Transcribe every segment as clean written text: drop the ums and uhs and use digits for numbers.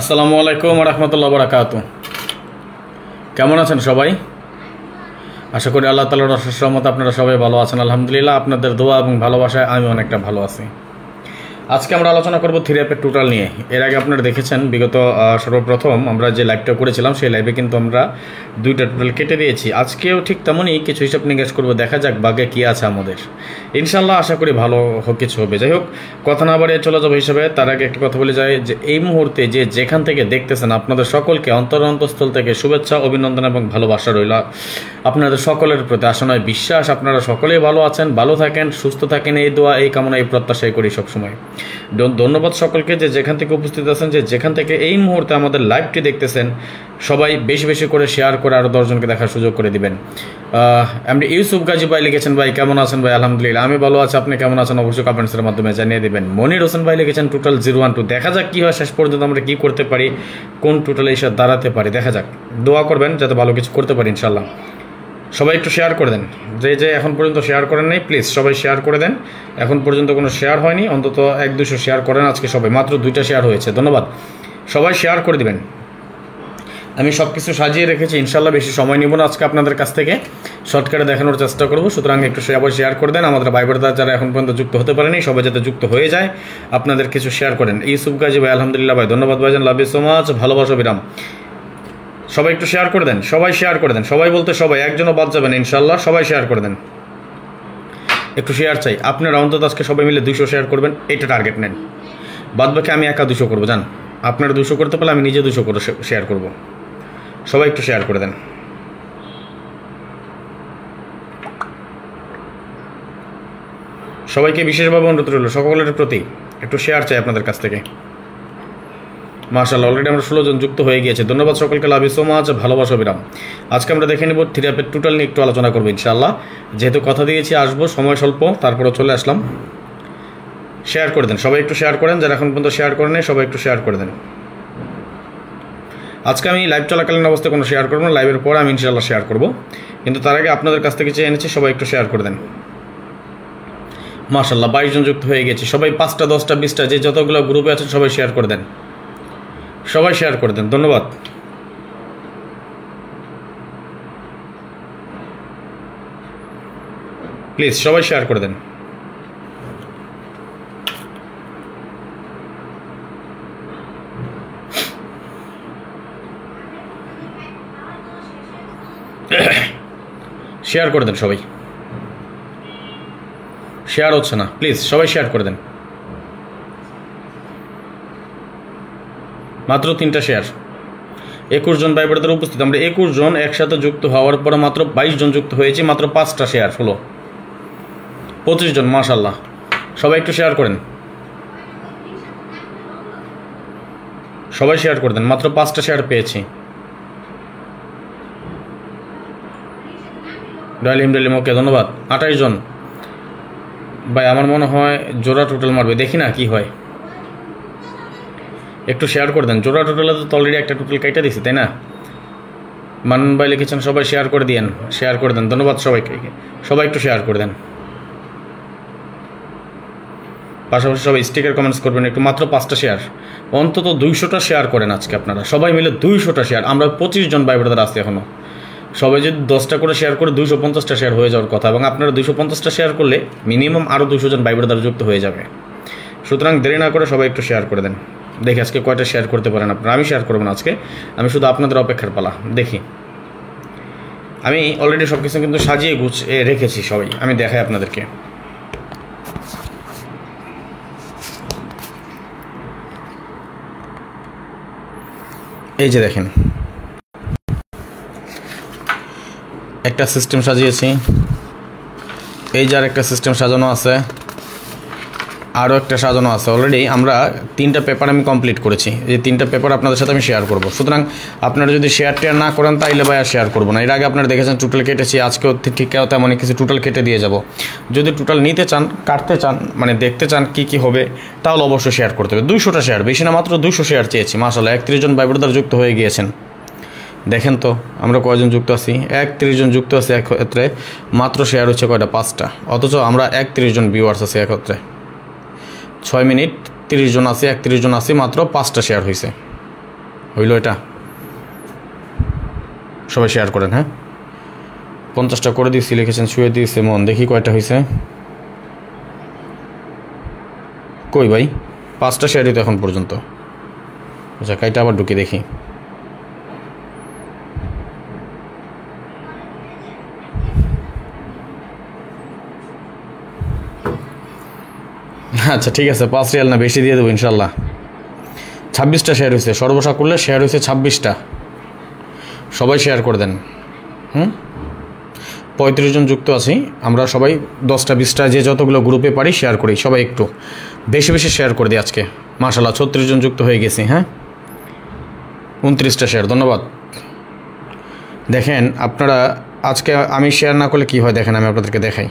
আসসালামু আলাইকুম ওয়া রাহমাতুল্লাহি ওয়া বারাকাতুহু। কেমন আছেন সবাই? আশা করি আল্লাহ তাআলার অশেষ রহমতে আপনারা সবাই ভালো আছেন। আলহামদুলিল্লাহ, আপনাদের দোয়া এবং ভালোবাসায় আমি অনেকটা ভালো আছি। আজকে আমরা আলোচনা করব থ্রি অ্যাপের টোটাল নিয়ে। এর আগে আপনারা দেখেছেন বিগত সর্বপ্রথম আমরা যে লাইভটা করেছিলাম সেই লাইভে কিন্তু আমরা দুইটা টোটাল কেটে দিয়েছি। আজকেও ঠিক তেমনই কিছু হিসাব নিকাশ করবো, দেখা যাক বাগে কী আছে আমাদের। ইনশাল্লাহ আশা করি ভালো কিছু হবে। যাই হোক, কথা না বাড়িয়ে চলে যাবো হিসাবে, তার আগে একটা কথা বলে যায় যে এই মুহূর্তে যে যেখান থেকে দেখতেছেন আপনাদের সকলকে অন্তরস্থল থেকে শুভেচ্ছা, অভিনন্দন এবং ভালোবাসা রইল আপনাদের সকলের প্রতি। আশা নয় বিশ্বাস আপনারা সকলেই ভালো আছেন, ভালো থাকেন, সুস্থ থাকেন, এই দোয়া এই কামনা এই প্রত্যাশাই করি সবসময়। ধন্যবাদ সকলকে যে যেখান থেকে উপস্থিত আছেন, যে যেখান থেকে এই মুহূর্তে আমাদের লাইভটি দেখতেছেন। সবাই বেশি বেশি করে শেয়ার করে আরও 10 জনকে দেখার সুযোগ করে দিবেন। এমনি ইউসুফ গাজী ভাই লিখেছেন, ভাই কেমন আছেন? ভাই আলহামদুলিল্লাহ আমি ভালো আছি, আপনি কেমন আছেন অবশ্যই কমেন্টসের মাধ্যমে জানিয়ে দেবেন। মনির হোসেন ভাই লিখেছেন টোটাল 012। দেখা যাক কী হয় শেষ পর্যন্ত, আমরা কী করতে পারি, কোন টোটালে এসে দাঁড়াতে পারি। দেখা যাক, দোয়া করবেন যাতে ভালো কিছু করতে পারি ইনশাল্লাহ। সবাই একটু শেয়ার করে দেন, যে এখন পর্যন্ত শেয়ার করেন নাই প্লিজ সবাই শেয়ার করে দেন। এখন পর্যন্ত কোনো শেয়ার হয়নি, অন্তত 1-200 শেয়ার করেন। আজকে সবাই মাত্র 2টা শেয়ার হয়েছে, ধন্যবাদ। সবাই শেয়ার করে দিবেন। আমি সব কিছু সাজিয়ে রেখেছি, ইনশাল্লাহ বেশি সময় নিব না আজকে আপনাদের কাছ থেকে, শর্টকাটে দেখানোর চেষ্টা করব। সুতরাং একটু সবাই শেয়ার করে দেন। আমাদের ভাই বোনেরা যারা এখন পর্যন্ত যুক্ত হতে পারেনি সবাই যাতে যুক্ত হয়ে যায়, আপনাদের কিছু শেয়ার করেন। ইউসুফ গাজী ভাই আলহামদুলিল্লাহ ভাই ধন্যবাদ ভাইজান, লাভ ইউ সো মাচ, ভালোবাসা বিরাম। সবাই একটু শেয়ার করে দেন, সবাই শেয়ার করে দেন। সবাই বলতে সবাই, একজনও বাদ যাবেন ইনশাল্লাহ। সবাই শেয়ার করে দেন, একটু শেয়ার চাই। আপনারা অন্তত আজকে সবাই মিলে 200 শেয়ার করবেন, এটা টার্গেট নেন। বাদ বাকি আমি একা 200 করবো, জান। আপনারা 200 করতে পারলে আমি নিজে 200 করে শেয়ার করব। সবাই একটু শেয়ার করে দেন। সবাইকে বিশেষভাবে অনুরোধ রইল সকলের প্রতি, একটু শেয়ার চাই আপনাদের কাছ থেকে। মাশাআল্লাহ, অলরেডি আমরা 16 জন যুক্ত হয়ে গিয়েছে, ধন্যবাদ সকলকে, লাভ ইউ সো মাচ, ভালোবাসা বিরাম। আজকে আমরা দেখে নেব থ্রি অ্যাপের টোটাল নিয়ে একটু আলোচনা করবো ইনশাআল্লাহ। যেহেতু কথা দিয়েছি আসবো, সময় স্বল্প, তারপরে চলে আসলাম। শেয়ার করে দেন, সবাই একটু শেয়ার করেন, যারা এখন পর্যন্ত শেয়ার করেন সবাই একটু শেয়ার করে দেন। আজকে আমি লাইভ চলাকালীন অবস্থায় কোনো শেয়ার করবো না, লাইভের পরে আমি ইনশাআল্লাহ শেয়ার করবো, কিন্তু তার আগে আপনাদের কাছ থেকে চেয়ে এনেছি, সবাই একটু শেয়ার করে দেন। মাশাআল্লাহ 22 জন যুক্ত হয়ে গেছি। সবাই 5টা 10টা 20টা যে যতগুলো গ্রুপে আছেন সবাই শেয়ার করে দেন, সবাই শেয়ার করে দেন, ধন্যবাদ। প্লিজ সবাই শেয়ার করে দেন। শেয়ার করে দেন সবাই, শেয়ার হচ্ছে না, প্লিজ সবাই শেয়ার করে দেন। মাত্র 3টা শেয়ার, 21 জন ভাই বোনেদের উপস্থিত। আমরা 21 জন একসাথে যুক্ত হওয়ার পরে মাত্র 22 জন যুক্ত হয়েছি, মাত্র 5টা শেয়ার হলো, 25 জন। মাশাআল্লাহ, সবাই একটু শেয়ার করেন, সবাই শেয়ার করে দেন। মাত্র 5টা শেয়ার পেয়েছি। ডালিম ওকে, ধন্যবাদ। 28 জন ভাই, আমার মনে হয় জোড়া টোটাল মারবে, দেখি না কি হয়। একটু শেয়ার করে দেন। জোড়া টোটালে তো অলরেডি একটা টোটাল কাইটা দিছি, তাই না? মানন ভাই লিখেছেন সবাই শেয়ার করে দিয়েন, শেয়ার করে দেন, ধন্যবাদ সবাইকে। সবাই একটু শেয়ার করে দেন, পাশাপাশি সবাই স্টিকার কমেন্টস করবেন একটু। মাত্র 5টা শেয়ার, অন্তত 200টা শেয়ার করেন আজকে আপনারা সবাই মিলে, 200টা শেয়ার। আমরা 25 জন ভাই বোনেদের আসছে এখনও, সবাই যদি 10টা করে শেয়ার করে 250টা শেয়ার হয়ে যাওয়ার কথা, এবং আপনারা 250টা শেয়ার করলে মিনিমাম আরও 200 জন ভাই বোনেদের যুক্ত হয়ে যাবে। সুতরাং দেরি না করে সবাই একটু শেয়ার করে দেন। দেখি আজকে কয়টা শেয়ার করতে পারেন আপনারা। আমি শেয়ার করবো না আজকে, আমি শুধু আপনাদের অপেক্ষার পালা। দেখি, আমি অলরেডি সব কিছু কিন্তু সাজিয়ে গুছিয়ে রেখেছি সবাই, আমি দেখাই আপনাদেরকে। এই যে দেখেন, একটা সিস্টেম সাজিয়েছি, এই যে আর একটা সিস্টেম সাজানো আছে, আরও একটা সাজানো আছে। অলরেডি আমরা 3টা পেপার আমি কমপ্লিট করেছি। এই 3টা পেপার আপনাদের সাথে আমি শেয়ার করব। সুতরাং আপনারা যদি শেয়ার না করেন তাইলে ভাই আর শেয়ার করবো না। এর আগে আপনারা দেখেছেন টোটাল কেটেছি, আজকেও ঠিক তেমন কিছু টোটাল কেটে দিয়ে যাব। যদি টোটাল নিতে চান, কাটতে চান, মানে দেখতে চান কি হবে, তাহলে অবশ্যই শেয়ার করতে হবে। 200টা শেয়ার, বেশি না, মাত্র 200 শেয়ার চেয়েছি। মাশাআল্লাহ 31 জন ভাই ব্রাদার যুক্ত হয়ে গিয়েছেন। দেখেন তো আমরা কয়জন যুক্ত আছি? 31 জন যুক্ত আছে একত্রে। মাত্র শেয়ার হচ্ছে কয়টা? 5টা। অথচ আমরা 31 জন ভিউয়ার্স আছি একত্রে। 6 মিনিট 30 জন আছে, 31 জন আছে, মাত্র 5টা শেয়ার হয়েছে। হইল এটা? সবাই শেয়ার করেন। হ্যাঁ, 50টা করে দিয়েছি, লিখেছেন শুয়ে দিয়েছে মন। দেখি কয়টা হয়েছে। কই ভাই, 5টা শেয়ারই তো এখন পর্যন্ত। আচ্ছা, কাইটা আবার ঢুকে দেখি। আচ্ছা ঠিক আছে, 5 রিয়াল না, বেশি দিয়ে দেবো ইনশাল্লাহ। 26টা শেয়ার হয়েছে, সর্বসা করলে শেয়ার হয়েছে 26টা। সবাই শেয়ার করে দেন। 35 জন যুক্ত আছি আমরা। সবাই 10টা 20টা যে যতগুলো গ্রুপে পারি শেয়ার করি। সবাই একটু বেশি বেশি শেয়ার করে দিই আজকে। মাশাআল্লাহ 36 জন যুক্ত হয়ে গেছি। হ্যাঁ, 29টা শেয়ার, ধন্যবাদ। দেখেন আপনারা, আজকে আমি শেয়ার না করলে কি হয় দেখেন, আমি আপনাদেরকে দেখাই।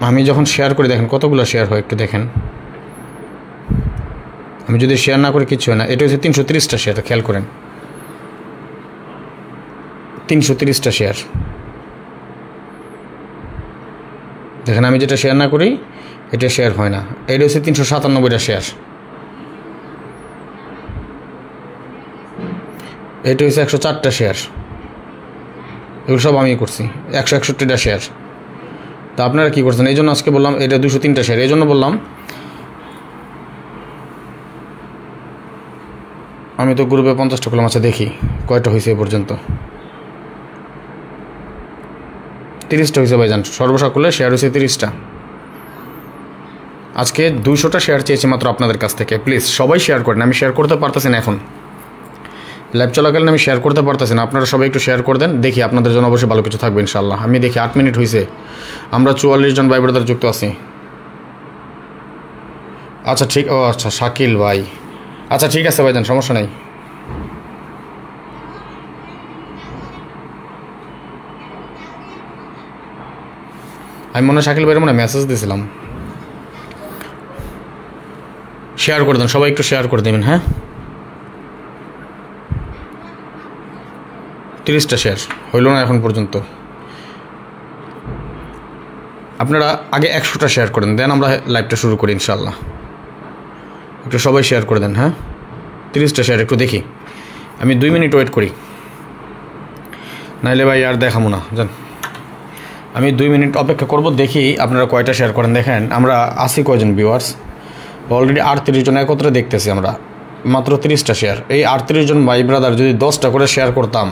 আমি যখন শেয়ার করি দেখেন কতগুলো শেয়ার হয়, একটু দেখেন। আমি যদি শেয়ার না করি কিছু হয় না। এটা হচ্ছে 330টা শেয়ার, খেয়াল করেন। 330টা শেয়ার দেখেন। আমি যেটা শেয়ার না করি এটা শেয়ার হয় না। এটা হচ্ছে 397টা শেয়ার। এটা হচ্ছে 104টা শেয়ার। এগুলো সব আমি করছি। 161টা শেয়ার। তা আপনারা কী করছেন? এই জন্য আজকে বললাম এটা 203টা শেয়ার। এই জন্য বললাম আমি তো গ্রুপে 50টা করলাম। আচ্ছা দেখি কয়টা হয়েছে এ পর্যন্ত। 30টা হয়েছে ভাইজান। সর্বসা করলে শেয়ার হয়েছে 30টা। আজকে 200টা শেয়ার চেয়েছি মাত্র আপনাদের কাছ থেকে। প্লিজ সবাই শেয়ার করেন। আমি শেয়ার করতে পারতেছি না, এখন লাইভ চলাকালীন আমি শেয়ার করতে পারতেছি না। আপনারা সবাই একটু শেয়ার করে দেন। দেখি আপনাদের জন্য অবশ্যই ভালো কিছু থাকবে ইনশাআল্লাহ। আমি দেখি 8 মিনিট হয়েছে, আমরা 44 জন ভাই ব্রাদার যুক্ত আছি। আচ্ছা ঠিক, ও আচ্ছা শাকিল ভাই, আচ্ছা ঠিক আছে ভাইজান, সমস্যা নেই। আমি মনে হয় শাকিল ভাইয়ের মনে মেসেজ দিয়েছিলাম। শেয়ার করে দেন সবাই, একটু শেয়ার করে দেবেন। হ্যাঁ, 30টা শেয়ার হইল না এখন পর্যন্ত। আপনারা আগে 100টা শেয়ার করেন, দেন আমরা লাইভটা শুরু করি ইনশাআল্লাহ। একটু সবাই শেয়ার করে দেন। হ্যাঁ, 30টা শেয়ার একটু দেখি। আমি 2 মিনিট ওয়েট করি, নাইলে ভাই আর দেখাবো না। জান, আমি 2 মিনিট অপেক্ষা করব, দেখি আপনারা কয়টা শেয়ার করেন। দেখেন আমরা আছি কয়জন ভিউয়ার্স, অলরেডি 38 জন একত্রে দেখতেছি আমরা। মাত্র 30টা শেয়ার। এই 38 জন ভাই ব্রাদার যদি 10টা করে শেয়ার করতাম,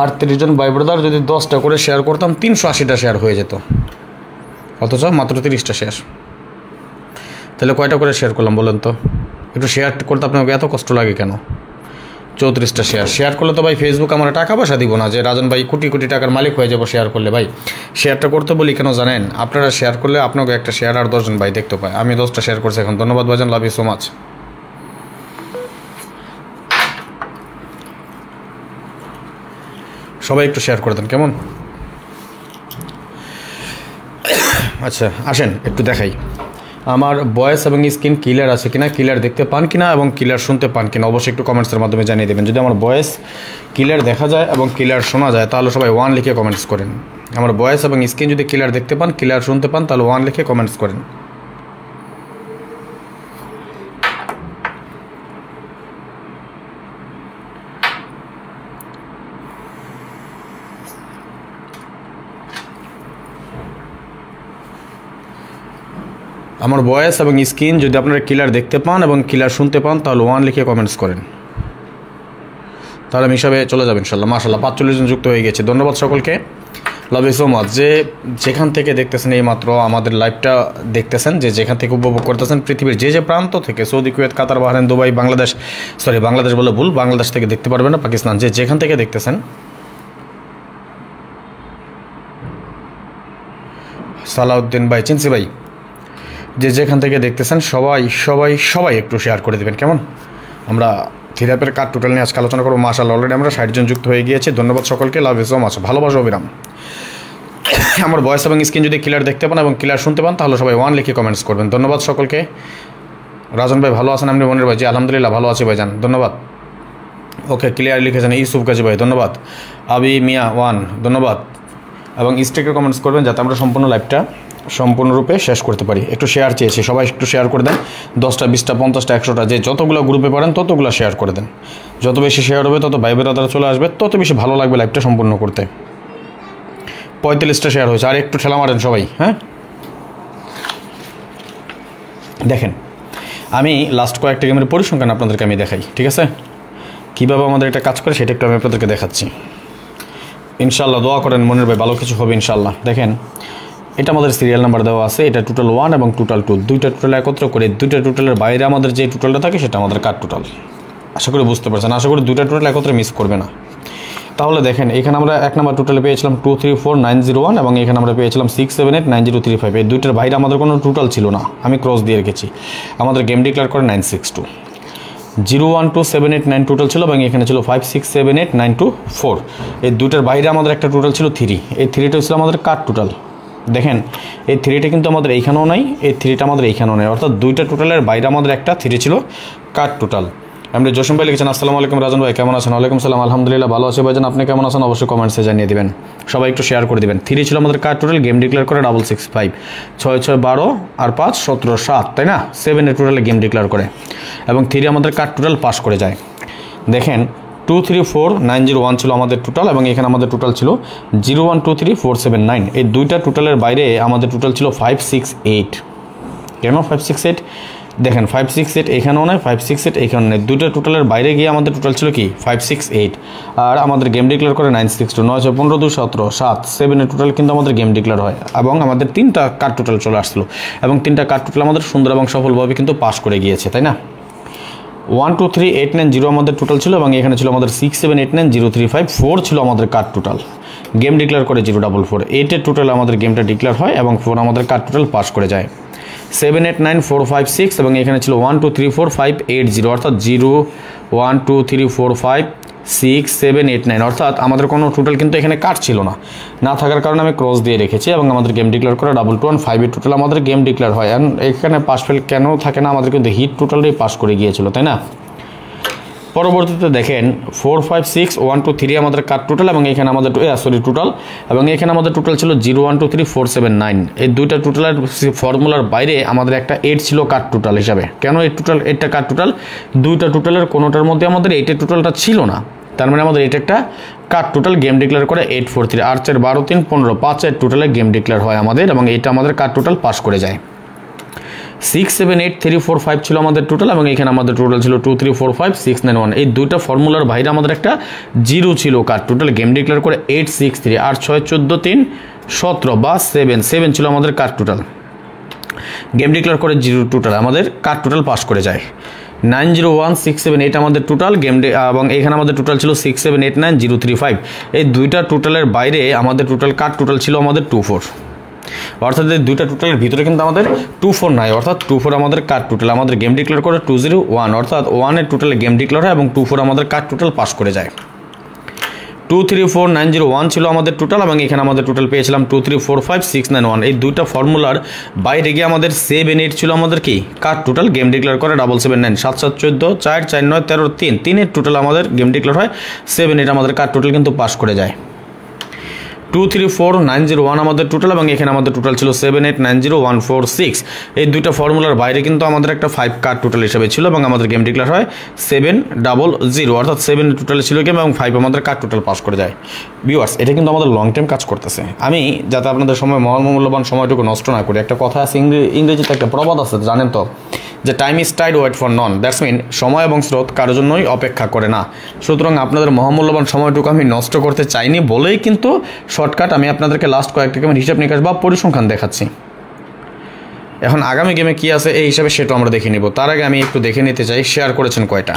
38 জন ভাই ব্রাদার যদি 10টা করে শেয়ার করতাম, 380টা শেয়ার হয়ে যেত। অথচ মাত্র 30টা শেয়ার। তাহলে কয়টা করে শেয়ার করলাম বলেন তো? একটু শেয়ার করতে আপনাকে এত কষ্ট লাগে কেন? 34টা শেয়ার। শেয়ার করলে তো ভাই ফেসবুক আমার টাকা পয়সা দিব না যে রাজন ভাই কোটি কোটি টাকার মালিক হয়ে যাবো শেয়ার করলে। ভাই শেয়ারটা করতে বলি কেন জানেন? আপনারা শেয়ার করলে আপনাকে একটা শেয়ার আর 10 জন ভাই দেখতে পায়। আমি 10টা শেয়ার করছি এখন। ধন্যবাদ ভাইজান, লাভ ইউ সো মাচ। সবাই একটু শেয়ার করে দেন কেমন? আচ্ছা আসেন একটু দেখাই আমার ভয়েস এবং স্ক্রিন ক্লিয়ার আছে কিনা, ক্লিয়ার দেখতে পান কিনা এবং ক্লিয়ার শুনতে পান কিনা, অবশ্যই একটু কমেন্টসের মাধ্যমে জানিয়ে দেবেন। যদি আমার ভয়েস ক্লিয়ার দেখা যায় এবং ক্লিয়ার শোনা যায় তাহলে সবাই 1 লিখে কমেন্টস করেন। আমার ভয়েস এবং স্ক্রিন যদি ক্লিয়ার দেখতে পান, ক্লিয়ার শুনতে পান, তাহলে 1 লিখে কমেন্টস করেন। আমার ভয়েস এবং স্ক্রিন যদি আপনারা ক্লিয়ার দেখতে পান এবং ক্লিয়ার শুনতে পান তাহলে 1 লিখে কমেন্টস করেন, তাহলে আমি হিসাবে চলে যাবেন ইনশাল্লাহ। মাশাআল্লাহ 45 জন যুক্ত হয়ে গেছে। ধন্যবাদ সকলকে। Love you so much. যে যেখান থেকে দেখতেছেন এই মাত্র আমাদের লাইভটা দেখতেছেন, যে যেখান থেকে উপভোগ করতেছেন, পৃথিবীর যে প্রান্ত থেকে, সৌদি, কুয়েত, কাতার, বাহরাইন, দুবাই, বাংলাদেশ, বাংলাদেশ বলে ভুল, বাংলাদেশ থেকে দেখতে পারবেন না, পাকিস্তান, যে যেখান থেকে দেখতেছেন, সালাউদ্দিন ভাই, চিনসি ভাই, যে যেখান থেকে দেখতেছেন সবাই সবাই সবাই একটু শেয়ার করে দেবেন, কেমন? আমরা থিরাপের কার্ড টোটাল নিয়ে আজকে আলোচনা করবো। মাশাআল্লাহ, অলরেডি আমরা 60 জন যুক্ত হয়ে গিয়েছে। ধন্যবাদ সকলকে, লাভ ইউ সো মাচ, ভালোবাসা অবিরাম। আমার ভয়েস এবং স্ক্রিন যদি ক্লিয়ার দেখতে পান এবং ক্লিয়ার শুনতে পান তাহলে সবাই 1 লিখে কমেন্টস করবেন। ধন্যবাদ সকলকে। রাজন ভাই ভালো আছেন? আপনি মনির ভাই? জি আলহামদুলিল্লাহ ভালো আছি ভাইজান, ধন্যবাদ। ওকে, ক্লিয়ার লিখেছেন ইউসুফ গাজী ভাই, ধন্যবাদ। আবি মিয়া 1, ধন্যবাদ। এবং স্টিকে কমেন্টস করবেন যাতে আমরা সম্পূর্ণ লাইভটা সম্পূর্ণরূপে শেষ করতে পারি। একটু শেয়ার চেয়েছি, সবাই একটু শেয়ার করে দেন। 10টা 20টা 50টা 100টা, যে যতগুলো গ্রুপে পারেন ততগুলো শেয়ার করে দেন। যত বেশি শেয়ার হবে তত ভাই বেরাদারা চলে আসবে, তত বেশি ভালো লাগবে লাইভটা সম্পূর্ণ করতে। 45টা শেয়ার হয়েছে, আর একটু ঠেলা মারেন সবাই। হ্যাঁ, দেখেন আমি লাস্ট কয়েকটা গেমের পরিসংখ্যান আপনাদেরকে আমি দেখাই, ঠিক আছে? কীভাবে আমাদের এটা কাজ করে সেটা একটু আমি আপনাদেরকে দেখাচ্ছি। ইনশাআল্লাহ দোয়া করেন মনির ভাই, ভালো কিছু হবে ইনশাআল্লাহ। দেখেন, এটা আমাদের সিরিয়াল নাম্বার দেওয়া আছে, এটা টোটাল 1 এবং টোটাল 2, দুইটা টোটাল একত্র করে, দুইটা টোটালের বাইরে আমাদের যে টোটালটা থাকে সেটা আমাদের কার্ড টোটাল। আশা করি বুঝতে পারছেন, আশা করি দুইটা টোটাল একত্রে মিস করবে না। তাহলে দেখেন, এখানে আমরা 1 নম্বর টোটালে পেয়েছিলাম 234,901 এবং এখানে আমরা পেয়েছিলাম 678,9035। এই দুইটার বাইরে আমাদের কোনো টোটাল ছিল না, আমি ক্রস দিয়ে রেখেছি। আমাদের গেম ডিক্লেয়ার করে 962, 01278,9 টোটাল ছিল এবং এখানে ছিল 5678,924। এই দুইটার বাইরে আমাদের একটা টোটাল ছিল 3, এই 3টা ছিল আমাদের কার্ড টোটাল। দেখেন, এই 3টা কিন্তু আমাদের এইখানেও নাই, এই 3টা আমাদের এইখানেও নাই, অর্থাৎ দুইটা টোটালের বাইরে আমাদের একটা 3 ছিল কার্ড টোটাল। আমরা জসিম ভাই লিখেছেন আসসালামু আলাইকুম রাজন ভাই, কেমন আছেন? ওয়ালাইকুম সালাম, আলহামদুলিল্লাহ ভালো আছে ভাইজান, আপনি কেমন আছেন? অবশ্যই কমেন্টসে জানিয়ে দিবেন, সবাই একটু শেয়ার করে দিবেন। 3 ছিল আমাদের কার্ড টোটাল, গেম ডিক্লেয়ার করে 665, 6 6 12 আর 5 17 7, তাই না? 7 এর টোটালে গেম ডিক্লেয়ার করে এবং 3 আমাদের কার্ড টোটাল পাস করে যায়। দেখেন, 234,901 ছিল আমাদের টোটাল এবং এখানে আমাদের টোটাল ছিল 0123479। এই দুইটা টোটালের বাইরে আমাদের টোটাল ছিল 568। কেন 568? দেখেন, 568 এখানেও নয়, 568 এখানেও নেই, দুইটা টোটালের বাইরে গিয়ে আমাদের টোটাল ছিল কি 568। আর আমাদের গেম ডিক্লেয়ার করে 962, 9 15 2 17 7, 7 এর টোটাল কিন্তু আমাদের গেম ডিক্লেয়ার হয় এবং আমাদের 3টা কার্ড টোটাল চলে আসলো এবং 3টা কার্ড টোটাল আমাদের সুন্দর এবং সফলভাবে কিন্তু পাস করে গিয়েছে, তাই না? 123,890 আমাদের টোটাল ছিল এবং এখানে ছিল আমাদের 6789,035, 4 ছিল আমাদের কার্ড টোটাল। গেম ডিক্লেয়ার করে 044, 8 এর টোটাল আমাদের গেমটা ডিক্লেয়ার হয় এবং 4 আমাদের কার্ড টোটাল পাস করে যায়। 789456 এবং এখানে ছিল 1234580, অর্থাৎ 0123456789, অর্থাৎ আমাদের কোনো টোটাল কিন্তু এখানে কাট ছিল না, না থাকার কারণে আমি ক্রস দিয়ে রেখেছি এবং আমাদের গেম ডিক্লেয়ার করে 22115 এর টোটাল আমাদের গেম ডিক্লেয়ার হয়। অ্যান্ড এখানে পাস ফেল কেন থাকে না, আমাদের কিন্তু হিট টোটালটাই পাস করে গিয়েছিল, তাই না? পরবর্তীতে দেখেন 456123 আমাদের কার্ড টোটাল এবং এখানে আমাদের টোটাল এবং এখানে আমাদের টোটাল ছিল 0123479। এই দুইটা টোটালের ফর্মুলার বাইরে আমাদের একটা 8 ছিল কার্ড টোটাল হিসাবে। কেন এই টোটাল 8টা কার্ড টোটাল? দুইটা টোটালের কোনোটার মধ্যে আমাদের 8 টোটালটা ছিল না, তার মানে আমাদের এটা একটা কার্ড টোটাল গেম ডিক্লেয়ার করে 843, 8 4 12 3 15, 5 এর টোটালে গেম ডিক্লেয়ার হয় আমাদের এবং এটা আমাদের কার্ড টোটাল পাস করে যায়। 678345 ছিল আমাদের টোটাল এবং এখানে আমাদের টোটাল ছিল 2345691। এই দুইটা ফর্মুলার বাইরে আমাদের একটা 0 ছিল কার্ড টোটাল, গেম ডিক্লেয়ার করে 863, 8 6 14 3 17 বা 7 ছিল আমাদের কার্ড টোটাল। গেম ডিক্লেয়ার করে 0 টোটাল আমাদের কার্ড টোটাল পাস করে যায়। 901678 আমাদের টোটাল গেম এবং এখানে আমাদের টোটাল ছিল 6789035। এই দুইটা টোটালের বাইরে আমাদের টোটাল কার্ড টোটাল ছিল আমাদের 24, অর্থাৎ এই দুইটা টোটালের ভিতরে কিন্তু আমাদের 24 নাই, অর্থাৎ 24 আমাদের কার্ড টোটাল। আমাদের গেম ডিক্লেয়ার করে 201, অর্থাৎ 1 এর টোটালে গেম ডিক্লেয়ার হয় এবং 24 আমাদের কার্ড টোটাল পাস করে যায়। 234901 ছিল আমাদের টোটাল এবং এখানে আমাদের টোটাল পেয়েছিলাম 2345691। এই দুইটা ফর্মুলার বাইরে গিয়ে আমাদের 78 ছিল আমাদের কি কার্ড টোটাল, গেম ডিক্লেয়ার করে 779, 7 7 14 4 4 9 13 3, 3 এর টোটাল আমাদের গেম ডিক্লেয়ার হয়, 78 আমাদের কার্ড টোটাল কিন্তু পাস করে যায়। 234901 আমাদের টোটাল এবং এখানে আমাদের টোটাল ছিল 7890,146। এই দুইটা ফর্মুলার বাইরে কিন্তু আমাদের একটা 5 কার্ড টোটাল হিসেবে ছিল এবং আমাদের গেম ডিক্লেয়ার হয় 700, অর্থাৎ 7 টোটাল ছিল গেম এবং 5 আমাদের কার্ড টোটাল পাস করে যায়। ভিউয়ার্স, এটা কিন্তু আমাদের লং টাইম কাজ করতেছে। আমি যাতে আপনাদের সময় মূল্যবান সময়টুকু নষ্ট না করি, একটা কথা আছে ইংরেজিতে একটা প্রবাদ আছে জানেন তো, যে time is tide wait for none, that's mean সময় এবং স্রোত কারোর জন্যই অপেক্ষা করে না। সুতরাং আপনাদের মহামূল্যবান সময়টুকু আমি নষ্ট করতে চাইনি বলেই কিন্তু শর্টকাট আমি আপনাদেরকে লাস্ট কয়েকটা গেমের হিসাব নিকাশ বা পরিসংখ্যান দেখাচ্ছি। এখন আগামী গেমে কী আছে এই হিসাবে সেটাও আমরা দেখে নিব। তার আগে আমি একটু দেখে নিতে চাই শেয়ার করেছেন কয়টা।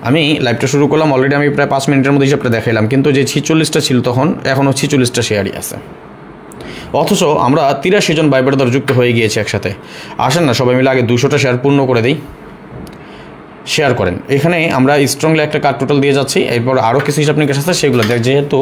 আমি লাইভটা শুরু করলাম, অলরেডি আমি প্রায় 5 মিনিটের মধ্যে হিসাবটা দেখাইলাম, কিন্তু যে 46টা ছিল তখন এখনও 46টা শেয়ারই আছে। অথচ আমরা 83 জন ভাই ব্রাদার যুক্ত হয়ে গিয়েছি একসাথে। আসেন না সবাই মিলে আগে 200টা শেয়ার পূর্ণ করে দিই। শেয়ার করেন। এখানে আমরা স্ট্রংলি একটা কার্ড টোটাল দিয়ে যাচ্ছি, এরপর আরও কিছু হিসাব নিকাশ আছে সেগুলো দেখ, যেহেতু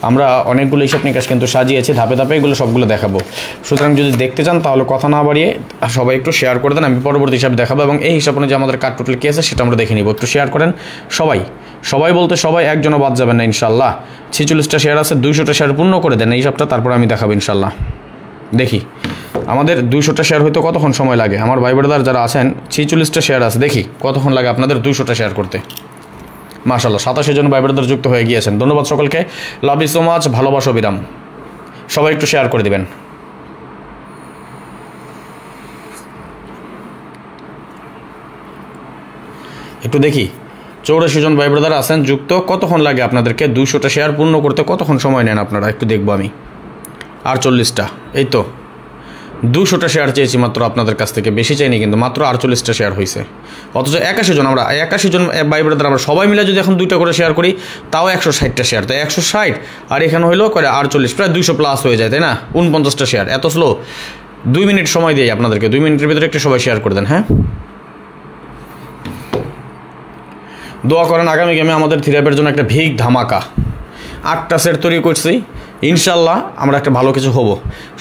আমরা অনেকগুলো হিসাব নিকাশ কিন্তু সাজিয়েছি ধাপে ধাপে, এগুলো সবগুলো দেখাবো। সুতরাং যদি দেখতে চান তাহলে কথা না বাড়িয়ে সবাই একটু শেয়ার করে দেন, আমি পরবর্তী হিসাব দেখাবো এবং এই হিসাব অনুযায়ী আমাদের কার্ড টোটাল কী আছে সেটা আমরা দেখে নিব। একটু শেয়ার করেন সবাই, সবাই বলতে সবাই, একজনও বাদ যাবেন না ইনশাল্লাহ। 46টা শেয়ার আছে, 200টা শেয়ার পূর্ণ করে দেন এই হিসাবটা, তারপর আমি দেখাবো ইনশাল্লাহ। দেখি আমাদের 200টা শেয়ার হইতে কতক্ষণ সময় লাগে। আমার ভাই ব্রাদার যারা আছেন 46টা শেয়ার আছে, দেখি কতক্ষণ লাগে আপনাদের 200টা শেয়ার করতে। মাশাআল্লাহ 87 জন ভাই ব্রাদার যুক্ত হয়ে গিয়েছেন, ধন্যবাদ সকলকে, লাভ ইউ সো মাচ, ভালোবাসা বিরাম। সবাই একটু শেয়ার করে দিবেন। একটু দেখি 84 জন ভাই ব্রাদার আছেন যুক্ত, কতক্ষণ লাগে আপনাদেরকে 200টা শেয়ার পূর্ণ করতে, কতক্ষণ সময় নেন আপনারা একটু দেখবো আমি। আর 40টা, এই তো 200টা শেয়ার চেয়েছি মাত্র আপনাদের কাছ থেকে, বেশি চাইনি কিন্তু, মাত্র 48টা শেয়ার হয়েছে। অথচ 81 জন, আমরা 81 জন ভাই ব্রাদার আমরা সবাই মিলে যদি এখন 2টা করে শেয়ার করি তাও 160টা শেয়ার, তাই 160 আর এখানে হইলো করে 48, প্রায় 200 প্লাস হয়ে যায়, তাই না? 49টা শেয়ার, এত স্লো। 2 মিনিট সময় দিই আপনাদেরকে, 2 মিনিটের ভিতরে একটু সবাই শেয়ার করে দেন। হ্যাঁ, দোয়া করেন আগামী গেমে আমাদের থিরাপের জন্য একটা ভিগ ধামাকা। 8টা সেট তৈরি করছি, ইনশাল্লাহ আমরা একটা ভালো কিছু হব।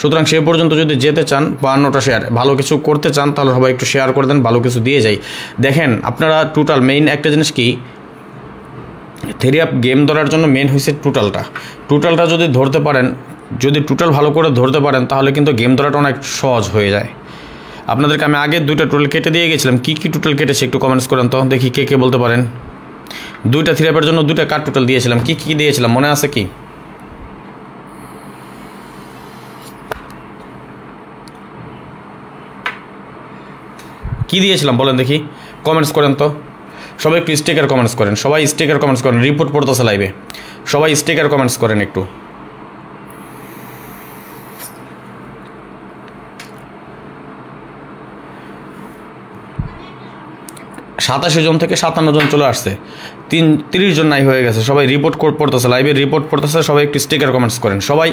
সুতরাং সে পর্যন্ত যদি যেতে চান, 52টা শেয়ার ভালো কিছু করতে চান, তাহলে সবাই একটু শেয়ার করে দেন, ভালো কিছু দিয়ে যাই। দেখেন আপনারা টোটাল মেইন একটা জিনিস কি, থিরাপ গেম ধরার জন্য মেইন হয়েছে টোটালটা যদি ধরতে পারেন, যদি টোটাল ভালো করে ধরতে পারেন তাহলে কিন্তু গেম ধরাটা অনেক সহজ হয়ে যায়। আপনাদেরকে আমি আগে 2টা টোটাল কেটে দিয়ে গেছিলাম, কী কী টোটাল কেটেছে একটু কমেন্টস করেন তো দেখি, কে বলতে পারেন। 2টা থিরাপের জন্য 2টা কার্ড টোটাল দিয়েছিলাম, কী কী দিয়েছিলাম মনে আছে কি? কি দিয়েছিলাম বলেন দেখি, কমেন্টস করেন তো সবাই, একটু স্টিকার কমেন্টস করেন, সবাই স্টিকার কমেন্টস করেন, রিপোর্ট পড়তেছে লাইভে, সবাই স্টিকার কমেন্টস করেন একটু। সাতাশি জন থেকে 57 জন চলে আসছে, 30 জন নাই হয়ে গেছে, সবাই রিপোর্ট পড়তেছে লাইভে, রিপোর্ট পড়তেছে, সবাই একটু স্টিকার কমেন্টস করেন, সবাই